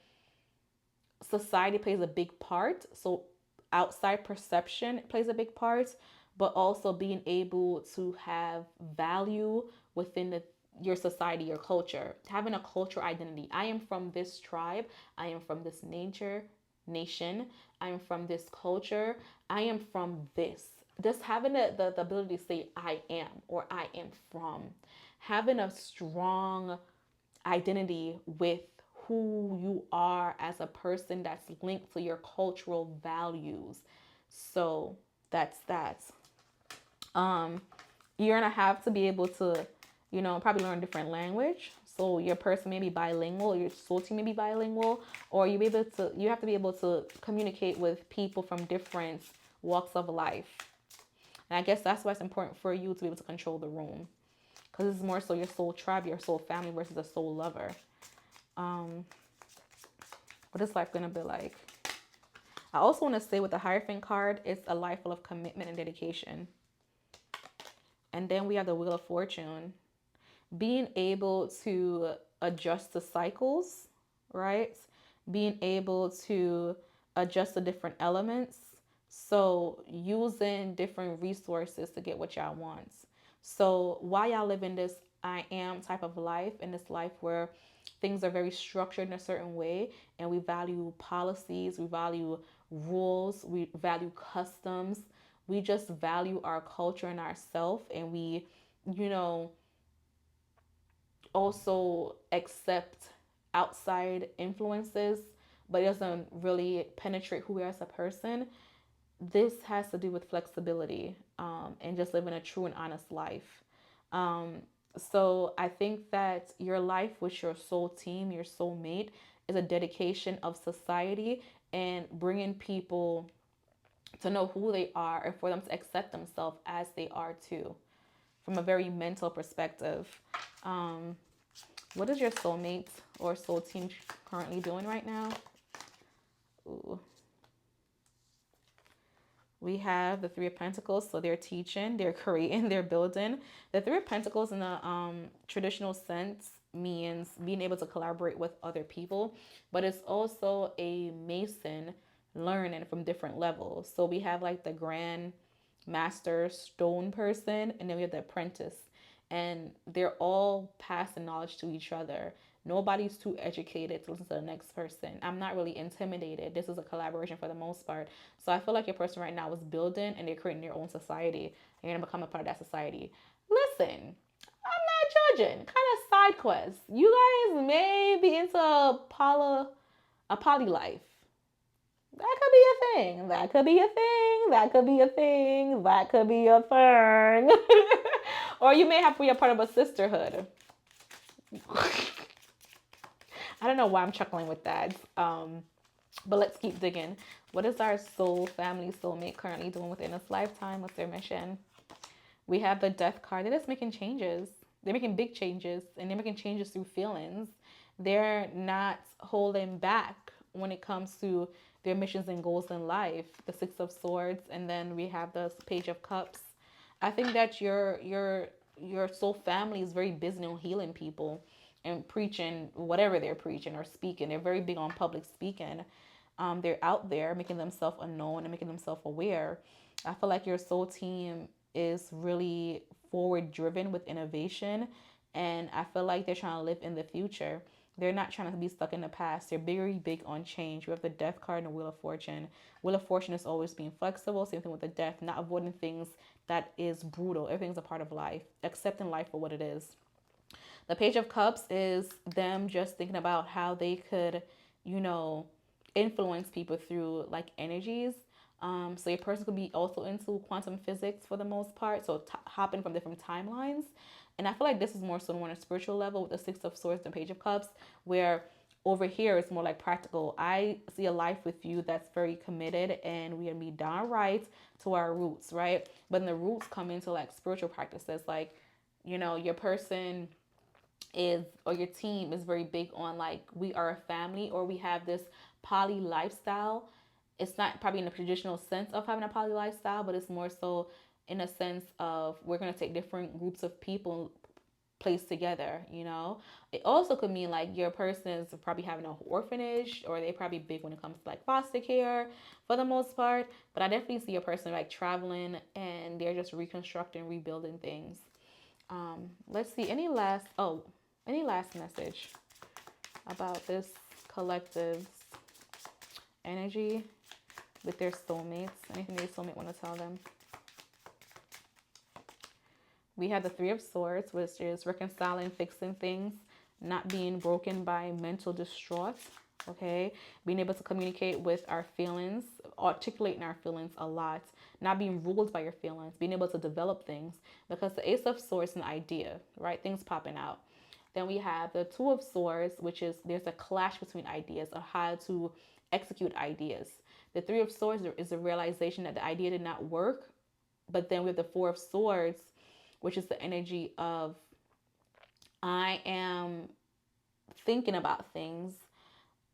Speaker 1: society plays a big part. So outside perception plays a big part, but also being able to have value within your society, your culture, having a cultural identity. I am from this tribe. I am from this nation. I am from this culture. I am from this. Just having the ability to say I am or I am from. Having a strong identity with who you are as a person that's linked to your cultural values. So that's that. Um, you're gonna have to be able to, probably learn a different language. So your person may be bilingual, your soul team may be bilingual, or you have to be able to communicate with people from different walks of life. And I guess that's why it's important for you to be able to control the room, because it's more so your soul tribe, your soul family versus a soul lover. What is life gonna be like? I also want to say with the Hierophant card, it's a life full of commitment and dedication. And then we have the Wheel of Fortune. Being able to adjust to cycles, right? Being able to adjust to different elements. So using different resources to get what y'all want. So while y'all live in this I am type of life, in this life where things are very structured in a certain way, and we value policies, we value rules, we value customs, we just value our culture and ourself, and we, you know, also accept outside influences, but it doesn't really penetrate who we are as a person. This has to do with flexibility, and just living a true and honest life. Um, so I think that your life with your soul team, your soulmate, is a dedication of society and bringing people to know who they are and for them to accept themselves as they are too, from a very mental perspective. Um, what is your soulmate or soul team currently doing right now? Ooh. We have the Three of Pentacles, so they're teaching, they're creating, they're building. The Three of Pentacles in the traditional sense means being able to collaborate with other people, but it's also a mason learning from different levels. So we have like the grand master stone person, and then we have the apprentice, and they're all passing knowledge to each other. Nobody's too educated to listen to the next person. I'm not really intimidated. This is a collaboration for the most part. So I feel like your person right now is building and they're creating their own society. And you're gonna become a part of that society. Listen, I'm not judging. Kind of side quest. You guys may be into a poly life. That could be a thing. That could be a thing. That could be a thing. That could be a thing. Or you may have to be a part of a sisterhood. I don't know why I'm chuckling with that. But let's keep digging. What is our soul family soulmate currently doing within this lifetime? What's their mission? We have the Death card. They're just making changes. They're making big changes, and they're making changes through feelings. They're not holding back when it comes to their missions and goals in life. The Six of Swords, and then we have the Page of Cups. I think that your soul family is very busy on healing people and preaching whatever they're preaching or speaking. They're very big on public speaking. They're out there making themselves unknown and making themselves aware. I feel like your soul team is really forward driven with innovation, and I feel like they're trying to live in the future. They're not trying to be stuck in the past. They're very big on change. We have the Death card and the Wheel of Fortune. Wheel of Fortune is always being flexible. Same thing with the Death, not avoiding things that is brutal. Everything's a part of life. Accepting life for what it is. The Page of Cups is them just thinking about how they could, you know, influence people through like energies. So your person could be also into quantum physics for the most part, so hopping from different timelines. And I feel like this is more so on a spiritual level with the Six of Swords and Page of Cups, where over here it's more like practical. I see a life with you that's very committed, and we gonna be downright to our roots, right? But then the roots come into like spiritual practices, like, you know, your person is, or your team is very big on like, we are a family, or we have this poly lifestyle. It's not probably in the traditional sense of having a poly lifestyle, but it's more so in a sense of we're going to take different groups of people placed together, you know. It also could mean like your person is probably having an orphanage, or they probably big when it comes to like foster care for the most part. But I definitely see a person like traveling and they're just reconstructing, rebuilding things. Let's see, any last message about this collective's energy with their soulmates? Anything their soulmate want to tell them? We have the Three of Swords, which is reconciling, fixing things, not being broken by mental distraught, okay? Being able to communicate with our feelings, articulating our feelings a lot, not being ruled by your feelings, being able to develop things, because the Ace of Swords is an idea, right? Things popping out. Then we have the Two of Swords, which is there's a clash between ideas of how to execute ideas. The Three of Swords is a realization that the idea did not work. But then with the Four of Swords, which is the energy of I am thinking about things.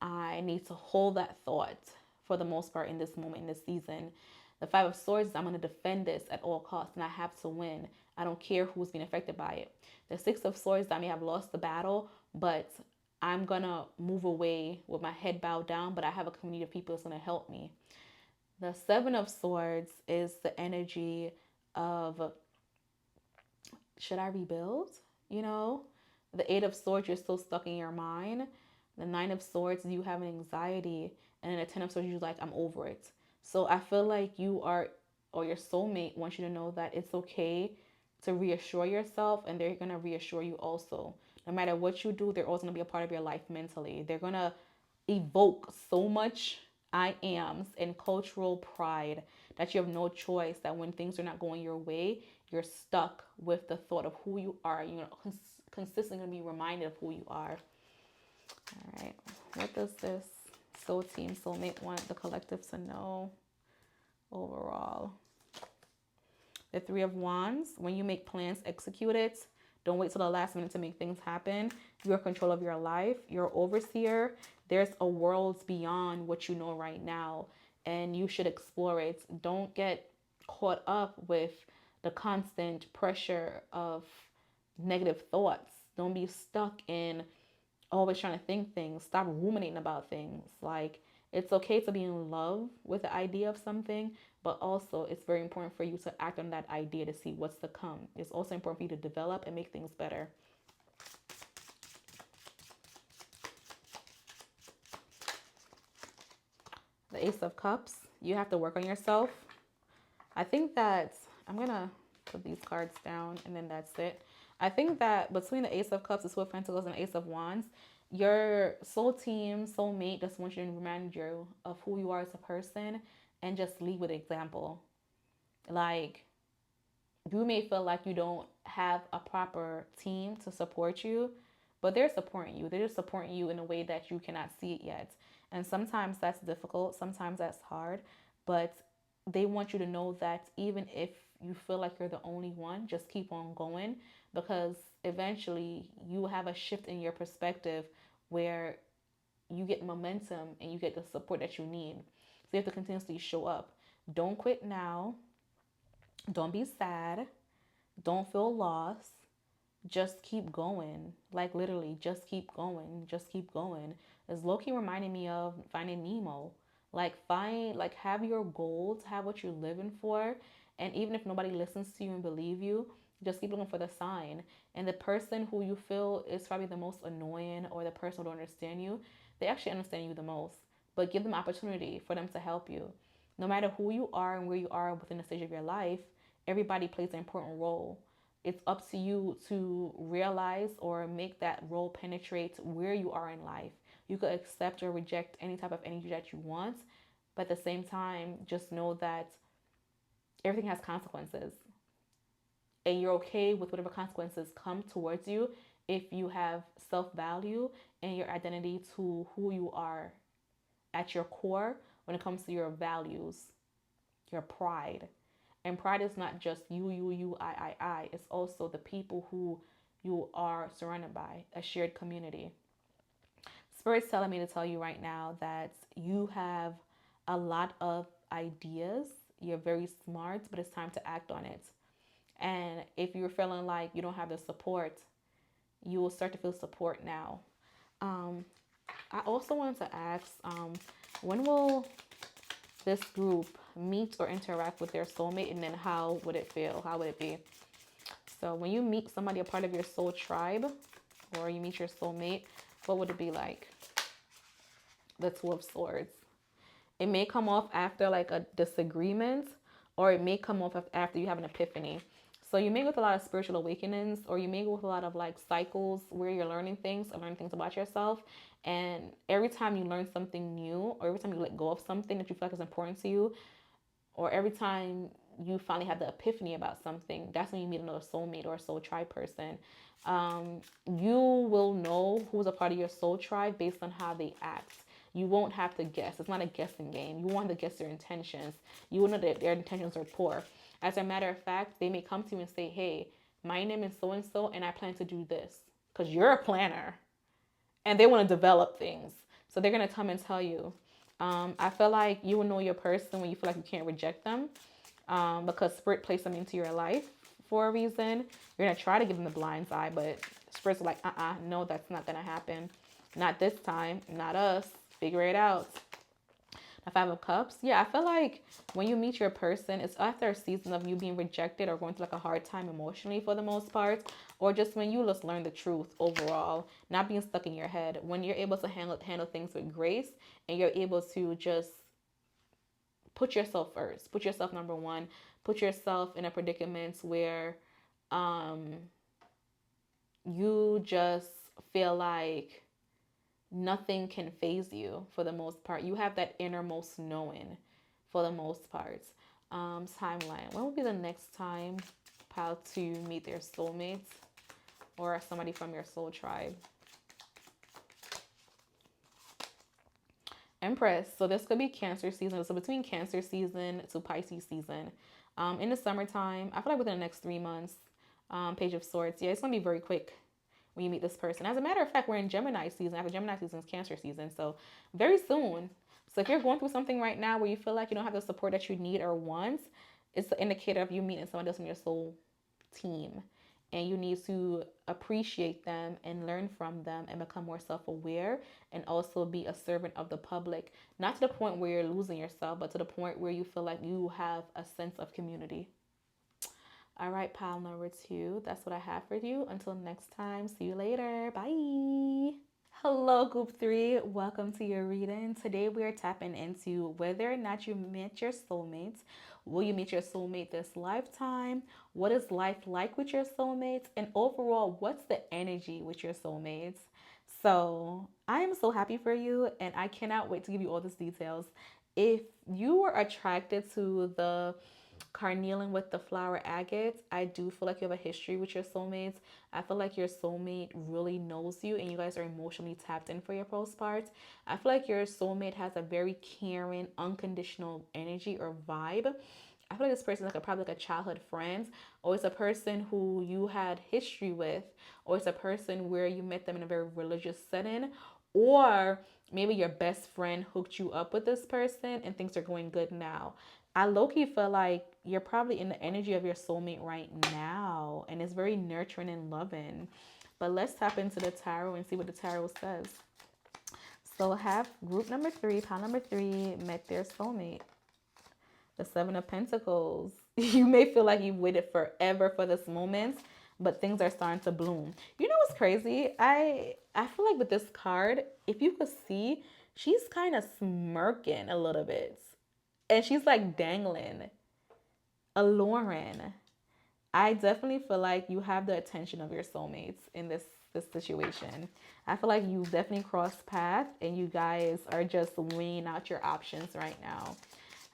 Speaker 1: I need to hold that thought for the most part in this moment, in this season. The Five of Swords, I'm going to defend this at all costs and I have to win. I don't care who's being affected by it. The Six of Swords, I may have lost the battle, but I'm going to move away with my head bowed down, but I have a community of people that's going to help me. The Seven of Swords is the energy of should I rebuild? You know, the Eight of Swords, you're still stuck in your mind. The Nine of Swords, you have an anxiety. And then the Ten of Swords, you're like, I'm over it. So I feel like you are, or your soulmate wants you to know that it's okay to reassure yourself, and they're going to reassure you also. No matter what you do, they're always going to be a part of your life mentally. They're going to evoke so much I ams and cultural pride that you have no choice, that when things are not going your way, you're stuck with the thought of who you are. You're consistently going to be reminded of who you are. All right. What does this soul team, soulmate want the collective to know overall? The Three of Wands. When you make plans, execute it. Don't wait till the last minute to make things happen. You're in control of your life. You're an overseer. There's a world beyond what you know right now, and you should explore it. Don't get caught up with the constant pressure of negative thoughts. Don't be stuck in always trying to think things. Stop ruminating about things. Like, it's okay to be in love with the idea of something, but also it's very important for you to act on that idea to see what's to come. It's also important for you to develop and make things better. The Ace of Cups, you have to work on yourself. I think that I'm going to put these cards down and then that's it. I think that between the Ace of Cups, the Two of Pentacles, and the Ace of Wands, your soul team, soulmate just wants you to remind you of who you are as a person and just lead with example. Like, you may feel like you don't have a proper team to support you, but they're supporting you. They're just supporting you in a way that you cannot see it yet. And sometimes that's difficult. Sometimes that's hard. But they want you to know that even if you feel like you're the only one, just keep on going, because eventually you have a shift in your perspective where you get momentum and you get the support that you need. So you have to continuously show up. Don't quit now. Don't be sad. Don't feel lost. Just keep going. Like, literally, just keep going. Just keep going. It's low-key reminding me of Finding Nemo. Like, have your goals, have what you're living for. And even if nobody listens to you and believe you, just keep looking for the sign. And the person who you feel is probably the most annoying, or the person who don't understand you, they actually understand you the most. But give them opportunity for them to help you. No matter who you are and where you are within the stage of your life, everybody plays an important role. It's up to you to realize or make that role penetrate where you are in life. You could accept or reject any type of energy that you want, but at the same time, just know that everything has consequences. And you're okay with whatever consequences come towards you if you have self-value and your identity to who you are at your core when it comes to your values, your pride. And pride is not just you, I. It's also the people who you are surrounded by, a shared community. Spirit's telling me to tell you right now that you have a lot of ideas. you're very smart, but it's time to act on it. And if you're feeling like you don't have the support, you will start to feel support now. Um, I also wanted to ask, when will this group meet or interact with their soulmate, and then how would it feel? How would it be? So when you meet somebody, a part of your soul tribe, or you meet your soulmate, what would it be like? The Two of Swords. It may come off after like a disagreement, or it may come off after you have an epiphany. So you may go with a lot of spiritual awakenings, or you may go with a lot of like cycles where you're learning things or learning things about yourself. And every time you learn something new, or every time you let go of something that you feel like is important to you, or every time you finally have the epiphany about something, that's when you meet another soulmate or a soul tribe person. You will know who's a part of your soul tribe based on how they act. You won't have to guess. It's not a guessing game. You won't have to guess their intentions. You will know that their intentions are poor. As a matter of fact, they may come to you and say, hey, my name is so-and-so, and I plan to do this. Because you're a planner. And they want to develop things. So they're going to come and tell you. I feel like you will know your person when you feel like you can't reject them, because Spirit placed them into your life for a reason. You're going to try to give them the blind eye, but Spirit's like, no, that's not going to happen. Not this time. Not us. Figure it out. The Five of Cups. Yeah, I feel like when you meet your person, it's after a season of you being rejected or going through like a hard time emotionally for the most part, or just when you just learn the truth overall, not being stuck in your head. When you're able to handle things with grace, and you're able to just put yourself first, put yourself number one, put yourself in a predicament where you just feel like nothing can phase you for the most part. You have that innermost knowing for the most part. Timeline. When will be the next time, pal, to meet their soulmates or somebody from your soul tribe? Empress. So this could be Cancer season. So between Cancer season to Pisces season. In the summertime, I feel like within the next 3 months. Page of Swords. Yeah, it's going to be very quick when you meet this person. As a matter of fact, we're in Gemini season. After Gemini season is Cancer season. So very soon. So if you're going through something right now where you feel like you don't have the support that you need or want, it's an indicator of you meeting someone else in your soul team. And you need to appreciate them and learn from them and become more self-aware, and also be a servant of the public. Not to the point where you're losing yourself, but to the point where you feel like you have a sense of community. All right, pile number 2. That's what I have for you. Until next time, see you later. Bye. Hello, group 3. Welcome to your reading. Today we are tapping into whether or not you met your soulmates. Will you meet your soulmate this lifetime? What is life like with your soulmates? And overall, what's the energy with your soulmates? So I am so happy for you, and I cannot wait to give you all these details. If you were attracted to the Carnelian with the flower agate, I do feel like you have a history with your soulmates. I feel like your soulmate really knows you, and you guys are emotionally tapped in for your most part. I feel like your soulmate has a very caring, unconditional energy or vibe. I feel like this person is like probably like a childhood friend, or it's a person who you had history with, or it's a person where you met them in a very religious setting, or maybe your best friend hooked you up with this person and things are going good now. I low-key feel like you're probably in the energy of your soulmate right now, and it's very nurturing and loving. But let's tap into the tarot and see what the tarot says. So have group number 3, pile number 3, met their soulmate. The 7 of Pentacles. You may feel like you've waited forever for this moment, but things are starting to bloom. You know what's crazy? I feel like with this card, if you could see, she's kind of smirking a little bit. And she's like dangling, alluring. I definitely feel like you have the attention of your soulmates in this situation. I feel like you definitely crossed paths, and you guys are just weighing out your options right now.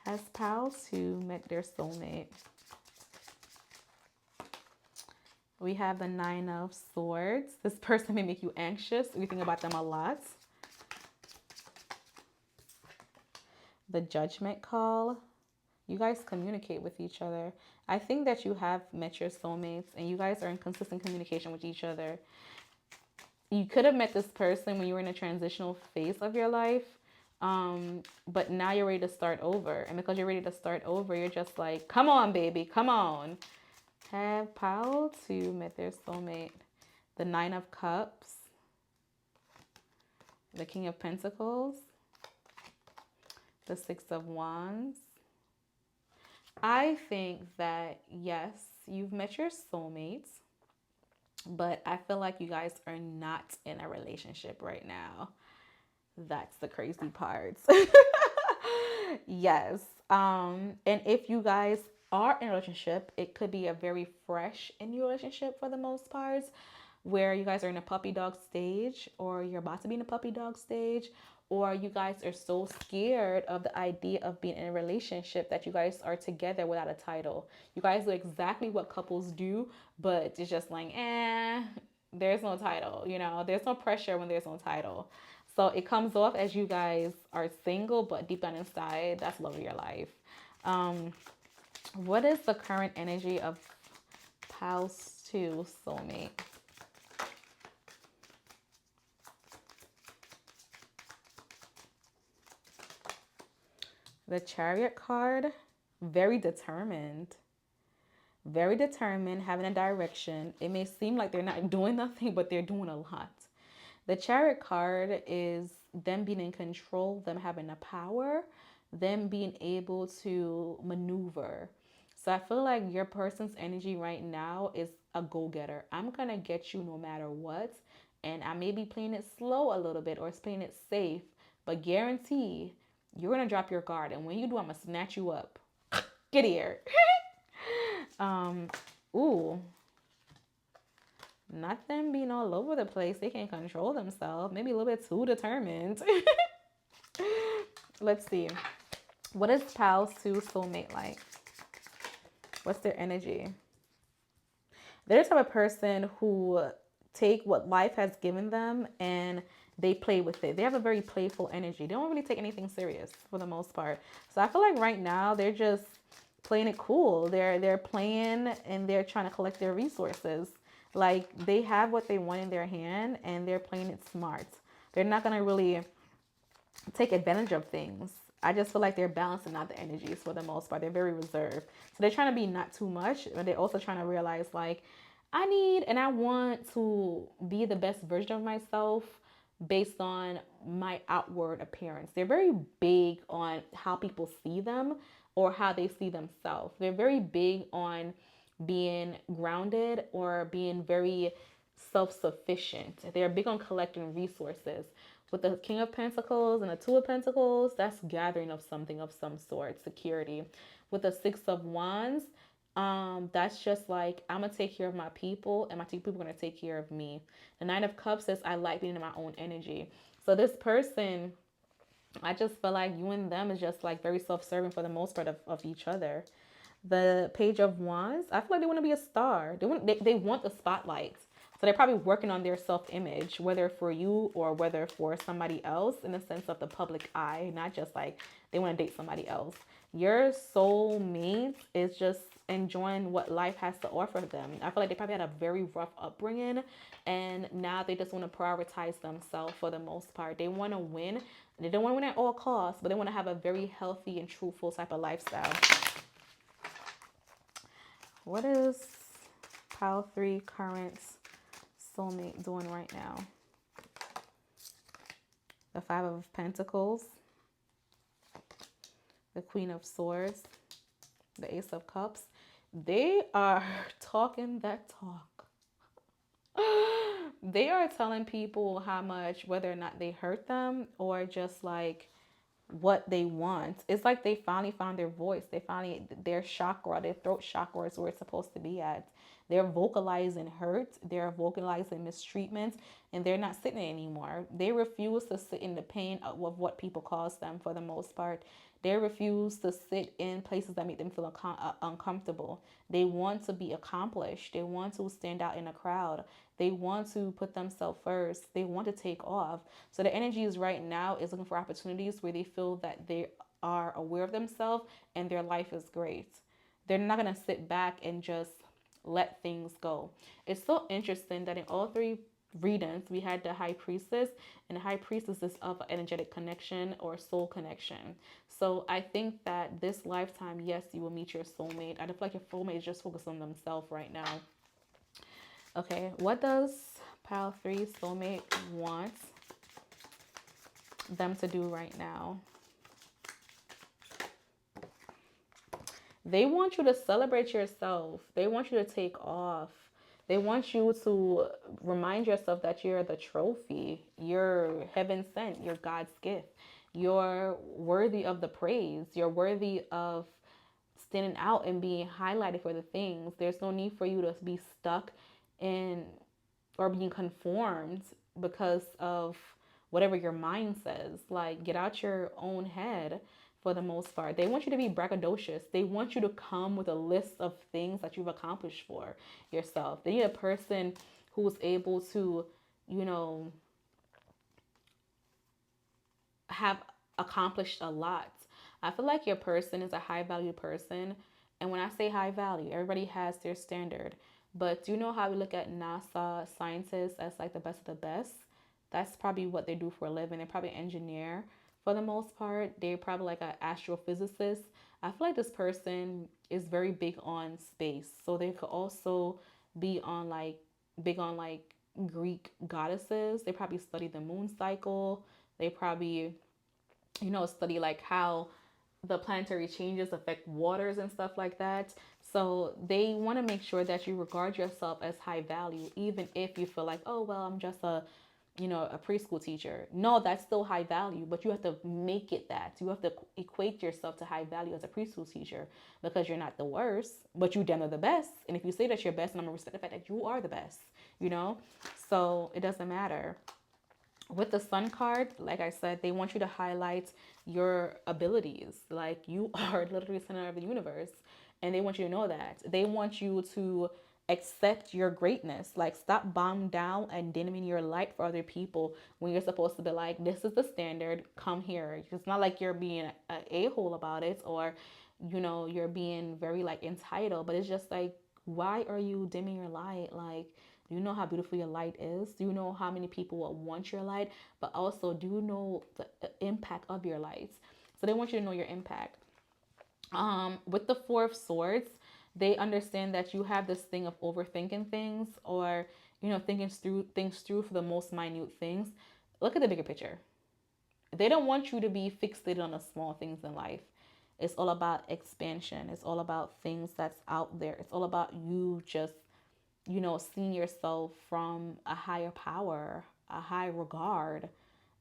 Speaker 1: Has pals who met their soulmate? We have the 9 of Swords. This person may make you anxious. You think about them a lot. The Judgment call. You guys communicate with each other. I think that you have met your soulmates, and you guys are in consistent communication with each other. You could have met this person when you were in a transitional phase of your life, But now you're ready to start over. And because you're ready to start over, you're just like, come on, baby, come on. Have power to meet their soulmate. The Nine of Cups, the King of Pentacles, the Six of Wands. I think that, yes, you've met your soulmates, but I feel like you guys are not in a relationship right now. That's the crazy part. Yes. And if you guys are in a relationship, it could be a very fresh in your relationship for the most part, where you guys are in a puppy dog stage, or you're about to be in a puppy dog stage, or you guys are so scared of the idea of being in a relationship that you guys are together without a title. You guys do exactly what couples do, but it's just like, there's no title, there's no pressure when there's no title. So it comes off as you guys are single, but deep down inside, that's love of your life. What is the current energy of Pals 2 soulmate? The Chariot card, very determined. Very determined, having a direction. It may seem like they're not doing nothing, but they're doing a lot. The Chariot card is them being in control, them having the power, them being able to maneuver. So I feel like your person's energy right now is a go-getter. I'm going to get you no matter what. And I may be playing it slow a little bit or playing it safe, but guarantee you're going to drop your guard. And when you do, I'm going to snatch you up. Get here. Ooh. Not them being all over the place. They can't control themselves. Maybe a little bit too determined. Let's see. What is Pals 2 soulmate like? What's their energy? They're the type of person who take what life has given them and they play with it. They have a very playful energy. They don't really take anything serious for the most part. So I feel like right now they're just playing it cool. They're playing and they're trying to collect their resources. Like they have what they want in their hand and they're playing it smart. They're not going to really take advantage of things. I just feel like they're balancing out the energies for the most part. They're very reserved. So they're trying to be not too much, but they're also trying to realize like, I need and I want to be the best version of myself based on my outward appearance. They're very big on how people see them or how they see themselves. They're very big on being grounded or being very self-sufficient. They're big on collecting resources. With the King of Pentacles and the Two of Pentacles, that's gathering of something of some sort, security. With the Six of Wands, that's just like, I'm gonna take care of my people and my people are gonna take care of me. The Nine of Cups says I like being in my own energy. So this person, I just feel like you and them is just like very self-serving for the most part of each other. The Page of Wands, I feel like they want to be a star. They want the spotlight. So they're probably working on their self-image, whether for you or whether for somebody else, in the sense of the public eye, not just like they want to date somebody else. Your soulmate is just enjoying what life has to offer them. I feel like they probably had a very rough upbringing and now they just want to prioritize themselves for the most part. They want to win. They don't want to win at all costs, but they want to have a very healthy and truthful type of lifestyle. What is Pile 3 current soulmate doing right now? The Five of Pentacles, the Queen of Swords, the Ace of Cups. They are talking that talk. They are telling people how much, whether or not they hurt them or just like what they want. It's like they finally found their voice. They finally, their chakra, their throat chakra is where it's supposed to be at. They're vocalizing hurt, they're vocalizing mistreatment, and they're not sitting there anymore. They refuse to sit in the pain of what people cause them for the most part. They refuse to sit in places that make them feel uncomfortable. They want to be accomplished. They want to stand out in a crowd. They want to put themselves first. They want to take off. So the energies right now is looking for opportunities where they feel that they are aware of themselves and their life is great. They're not going to sit back and just let things go. It's so interesting that in all three readings, we had the high priestess, and the high priestess is of energetic connection or soul connection. So I think that this lifetime, yes, you will meet your soulmate. I feel like your soulmate is just focused on themselves right now. Okay, what does pile 3 soulmate want them to do right now? They want you to celebrate yourself. They want you to take off. They want you to remind yourself that you're the trophy. You're heaven sent. You're God's gift. You're worthy of the praise. You're worthy of standing out and being highlighted for the things. There's no need for you to be stuck in or being conformed because of whatever your mind says. Like, get out your own head for the most part. They want you to be braggadocious. They want you to come with a list of things that you've accomplished for yourself. They need a person who's able to, you know, have accomplished a lot. I feel like your person is a high value person. And when I say high value, everybody has their standard. But do you know how we look at NASA scientists as like the best of the best? That's probably what they do for a living. They're probably an engineer for the most part. They're probably like an astrophysicist. I feel like this person is very big on space. So they could also be on like big on like Greek goddesses. They probably study the moon cycle. They probably, you know, study like how the planetary changes affect waters and stuff like that. So they want to make sure that you regard yourself as high value, even if you feel like, oh, well, I'm just a, you know, a preschool teacher. No, that's still high value, but you have to make it that. You have to equate yourself to high value as a preschool teacher, because you're not the worst, but you damn are the best. And if you say that you're best, and I'm gonna respect the fact that you are the best, you know? So it doesn't matter. With the sun card, like I said, they want you to highlight your abilities. Like, you are literally the center of the universe, and they want you to know that. They want you to accept your greatness. Like, stop bombing down and dimming your light for other people when you're supposed to be like, this is the standard, come here. It's not like you're being an a-hole about it, or, you know, you're being very like entitled, but it's just like, why are you dimming your light? Like, do you know how beautiful your light is? Do you know how many people will want your light? But also, do you know the impact of your lights? So they want you to know your impact. With the Four of Swords, they understand that you have this thing of overthinking things, or, you know, thinking through things through for the most minute things. Look at the bigger picture. They don't want you to be fixated on the small things in life. It's all about expansion. It's all about things that's out there. It's all about you just, you know, seeing yourself from a higher power, a high regard,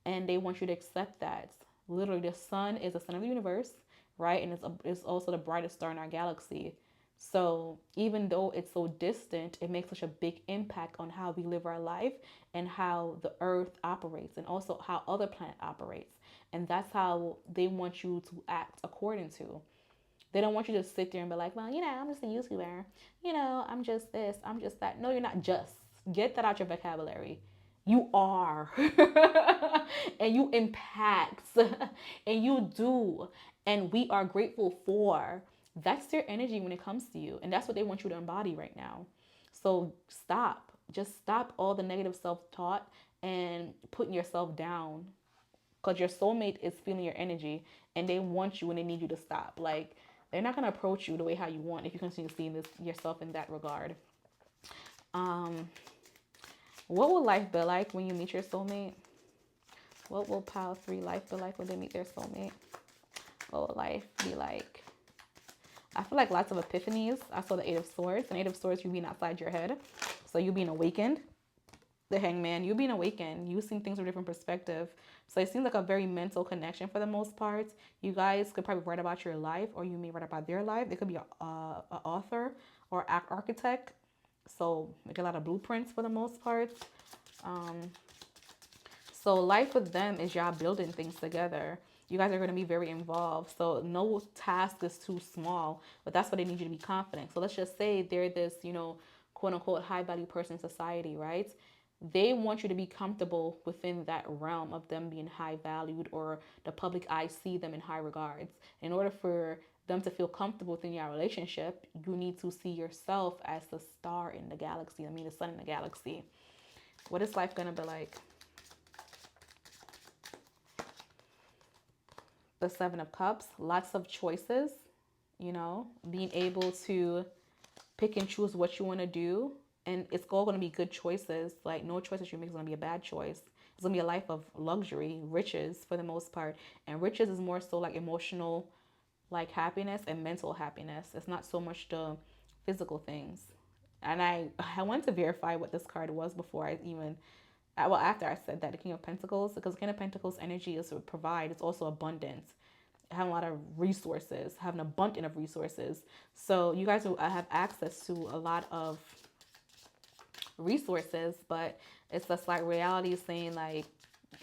Speaker 1: and they want you to accept that. Literally, the sun is the center of the universe, right? And it's also the brightest star in our galaxy. So even though it's so distant, it makes such a big impact on how we live our life and how the earth operates, and also how other planet operates. And that's how they want you to act according to. They don't want you to sit there and be like, well, you know, I'm just a YouTuber. You know, I'm just this, I'm just that. No, you're not just. Get that out your vocabulary. You are. And you impact. And you do. And we are grateful for. That's their energy when it comes to you. And that's what they want you to embody right now. So stop. Just stop all the negative self-taught and putting yourself down, because your soulmate is feeling your energy, and they want you and they need you to stop. Like, they're not going to approach you the way how you want if you continue seeing this yourself in that regard. What will life be like when you meet your soulmate? What will pile 3 life be like when they meet their soulmate? What will life be like? I feel like lots of epiphanies. I saw the 8 of Swords. And 8 of Swords, you being outside your head. So you being awakened. The Hangman, you being awakened. You seeing things from a different perspective. So it seems like a very mental connection for the most part. You guys could probably write about your life, or you may write about their life. They could be a author or architect. So make a lot of blueprints for the most part. So life with them is y'all building things together. You guys are going to be very involved. So no task is too small, but that's why they need you to be confident. So let's just say they're this, you know, quote unquote high value person in society, right? They want you to be comfortable within that realm of them being high valued, or the public eye see them in high regards. In order for them to feel comfortable within your relationship, you need to see yourself as the star in the galaxy. I mean, the sun in the galaxy. What is life going to be like? The Seven of Cups, lots of choices, you know, being able to pick and choose what you want to do. And it's all going to be good choices. Like, no choice that you make is going to be a bad choice. It's going to be a life of luxury, riches for the most part. And riches is more so like emotional, like happiness and mental happiness. It's not so much the physical things. And I wanted to verify what this card was before I even, well, after I said that, the King of Pentacles, because the King of Pentacles energy is to provide. It's also abundance, having a lot of resources, having abundant of resources. So you guys will have access to a lot of resources, but it's just like reality is saying like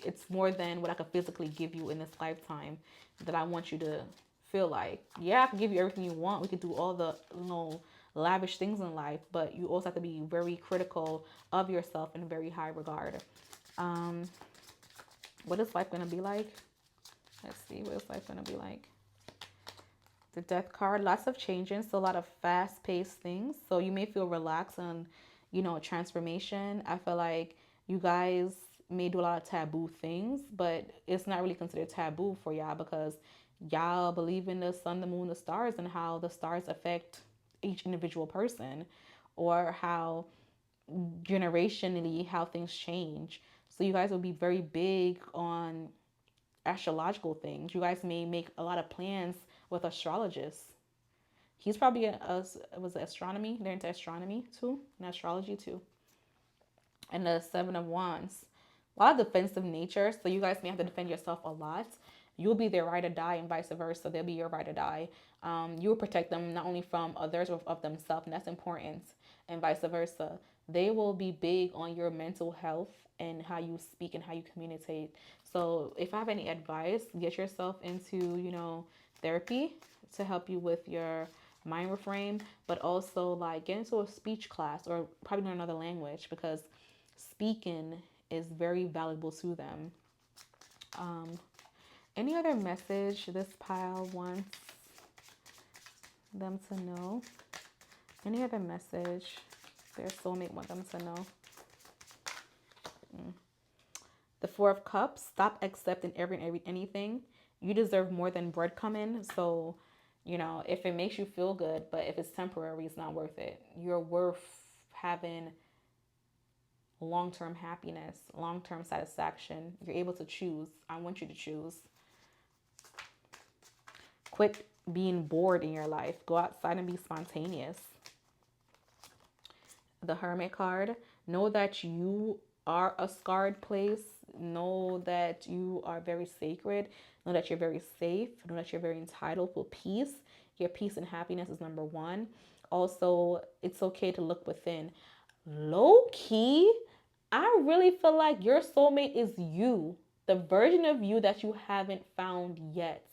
Speaker 1: it's more than what I could physically give you in this lifetime that I want you to feel like. Yeah, I can give you everything you want. We could do all the, you know, lavish things in life, but you also have to be very critical of yourself in very high regard. What is life going to be like? Let's see, what is life going to be like? The Death card, lots of changes, so a lot of fast-paced things. So you may feel relaxed on, you know, transformation. I feel like you guys may do a lot of taboo things, but it's not really considered taboo for y'all because y'all believe in the sun, the moon, the stars, and how the stars affect each individual person, or how generationally how things change. So you guys will be very big on astrological things. You guys may make a lot of plans with astrologists. He's probably was it astronomy? They're into astronomy too, and astrology too. And the Seven of Wands, a lot of defensive nature. So you guys may have to defend yourself a lot. You'll be their ride or die, and vice versa. They'll be your ride or die. You will protect them not only from others but of themselves, and that's important. And vice versa. They will be big on your mental health and how you speak and how you communicate. So if I have any advice, get yourself into, you know, therapy to help you with your mind reframe, but also like get into a speech class or probably learn another language because speaking is very valuable to them. Any other message this pile wants them to know? Any other message their soulmate want them to know? The Four of Cups, stop accepting anything. You deserve more than breadcrumbing. So, you know, if it makes you feel good, but if it's temporary, it's not worth it. You're worth having long-term happiness, long-term satisfaction. You're able to choose. I want you to choose. Quit being bored in your life. Go outside and be spontaneous. The Hermit card, know that you are a scarred place. Know that you are very sacred. Know that you're very safe. Know that you're very entitled for peace. Your peace and happiness is number one. Also, it's okay to look within. Low key, I really feel like your soulmate is you, the version of you that you haven't found yet.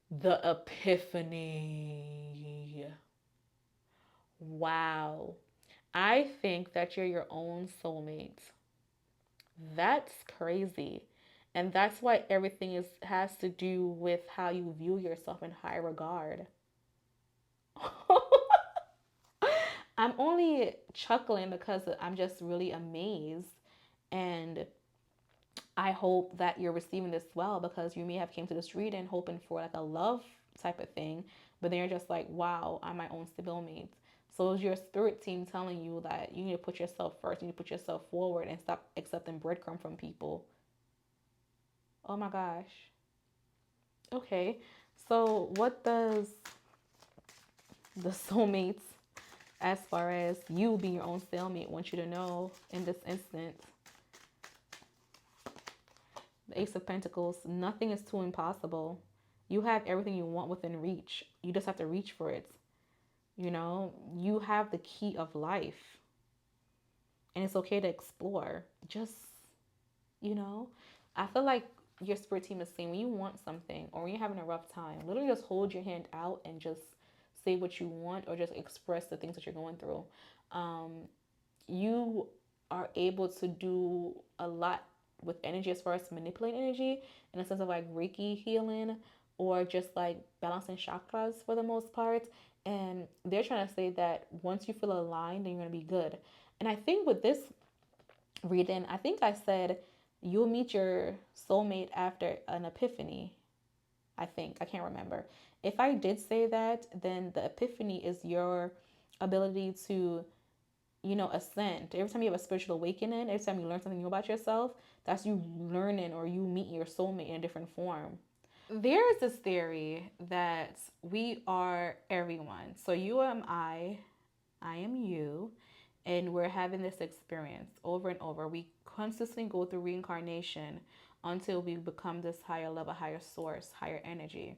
Speaker 1: The epiphany. Wow. I think that you're your own soulmate. That's crazy. And that's why everything has to do with how you view yourself in high regard. I'm only chuckling because I'm just really amazed, and I hope that you're receiving this well, because you may have came to this reading hoping for like a love type of thing, but then you're just like, wow, I'm my own stalemate. So is your spirit team telling you that you need to put yourself first, you need to put yourself forward and stop accepting breadcrumb from people. Oh my gosh. Okay. So what does the soulmates, as far as you being your own stalemate, want you to know in this instance? The Ace of Pentacles, nothing is too impossible. You have everything you want within reach. You just have to reach for it. You know, you have the key of life. And it's okay to explore. Just, you know, I feel like your spirit team is saying when you want something or when you're having a rough time, literally just hold your hand out and just say what you want, or just express the things that you're going through. You are able to do a lot with energy as far as manipulating energy in a sense of like Reiki healing or just like balancing chakras for the most part. And they're trying to say that once you feel aligned, then you're going to be good. And I think with this reading, I think I said you'll meet your soulmate after an epiphany. I think. I can't remember. If I did say that, then the epiphany is your ability to, ascend. Every time you have a spiritual awakening, every time you learn something new about yourself, that's you learning or you meet your soulmate in a different form. There is this theory that we are everyone. So you am I am you, and we're having this experience over and over. We consistently go through reincarnation until we become this higher level, higher source, higher energy.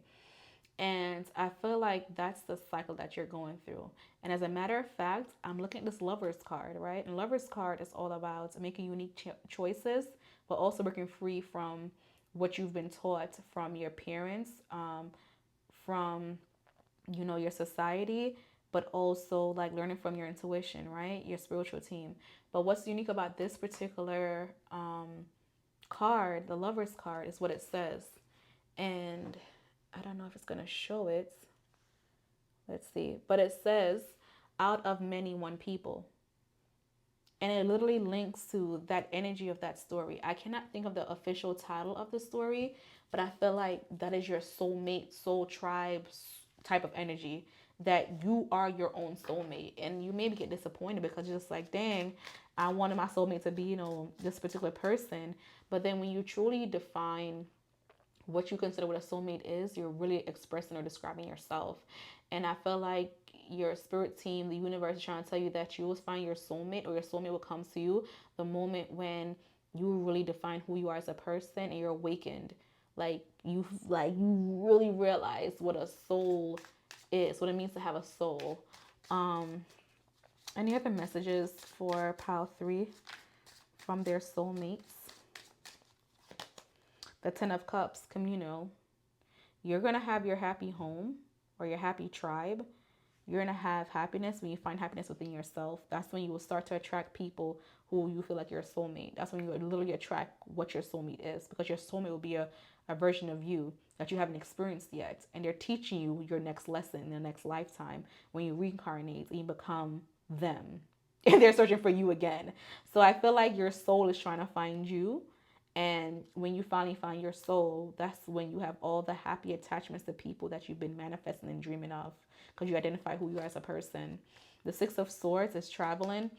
Speaker 1: And I feel like that's the cycle that you're going through. And as a matter of fact, I'm looking at this lover's card, right? And lover's card is all about making unique choices, but also breaking free from what you've been taught from your parents, from your society, but also like learning from your intuition, right? Your spiritual team. But what's unique about this particular card, the lover's card, is what it says. And I don't know if it's going to show it. Let's see. But it says, out of many, one people. And it literally links to that energy of that story. I cannot think of the official title of the story, but I feel like that is your soulmate, soul tribe type of energy, that you are your own soulmate. And you maybe get disappointed because you're just like, dang, I wanted my soulmate to be, this particular person. But then when you truly define what you consider what a soulmate is, you're really expressing or describing yourself. And I feel like your spirit team, the universe, is trying to tell you that you will find your soulmate, or your soulmate will come to you the moment when you really define who you are as a person and you're awakened. You really realize what a soul is, what it means to have a soul. Um, any other messages for Pile 3 from their soulmates? The Ten of Cups, communal. You're going to have your happy home or your happy tribe. You're going to have happiness when you find happiness within yourself. That's when you will start to attract people who you feel like your soulmate. That's when you literally attract what your soulmate is, because your soulmate will be a version of you that you haven't experienced yet. And they're teaching you your next lesson in the next lifetime when you reincarnate and you become them. And they're searching for you again. So I feel like your soul is trying to find you. And when you finally find your soul, that's when you have all the happy attachments to people that you've been manifesting and dreaming of, because you identify who you are as a person. The Six of Swords is traveling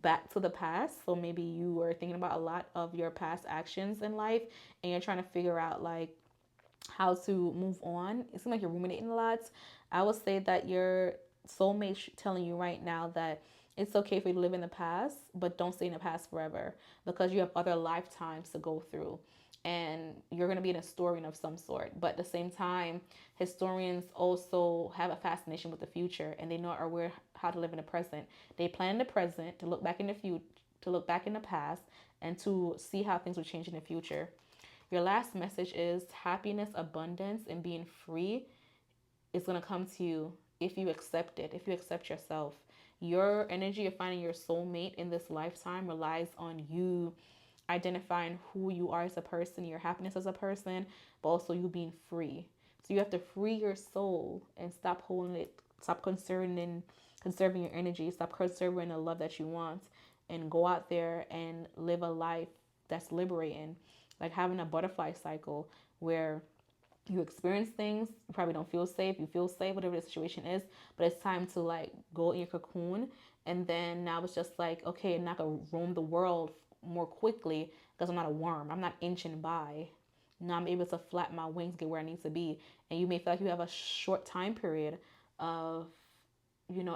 Speaker 1: back to the past. So maybe you were thinking about a lot of your past actions in life and you're trying to figure out like how to move on. It seems like you're ruminating a lot. I would say that your soulmate telling you right now that it's okay for you to live in the past, but don't stay in the past forever, because you have other lifetimes to go through. And you're going to be an historian of some sort. But at the same time, historians also have a fascination with the future, and they know are aware how to live in the present. They plan in the present to look back in the future, to look back in the past, and to see how things will change in the future. Your last message is happiness, abundance, and being free is going to come to you if you accept it, if you accept yourself. Your energy of finding your soulmate in this lifetime relies on you identifying who you are as a person, your happiness as a person, but also you being free. So you have to free your soul and stop holding it, stop conserving your energy, stop conserving the love that you want, and go out there and live a life that's liberating. Like having a butterfly cycle where you experience things, you probably don't feel safe, you feel safe, whatever the situation is, but it's time to like go in your cocoon. And then now it's just like, okay, I'm not gonna roam the world more quickly because I'm not a worm, I'm not inching by. Now I'm able to flap my wings, get where I need to be. And you may feel like you have a short time period of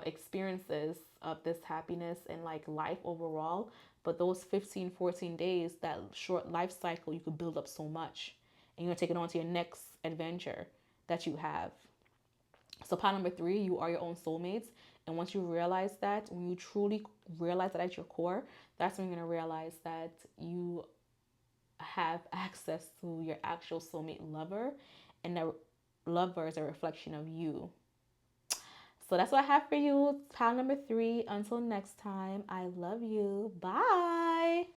Speaker 1: experiences of this happiness and like life overall, but those 15, 14 days, that short life cycle, you could build up so much, and you're gonna take it on to your next adventure that you have. So pile number 3, you are your own soulmates. And once you realize that, when you truly realize that at your core, that's when you're gonna realize that you have access to your actual soulmate lover, and that lover is a reflection of you. So that's what I have for you. Pile number 3. Until next time, I love you. Bye.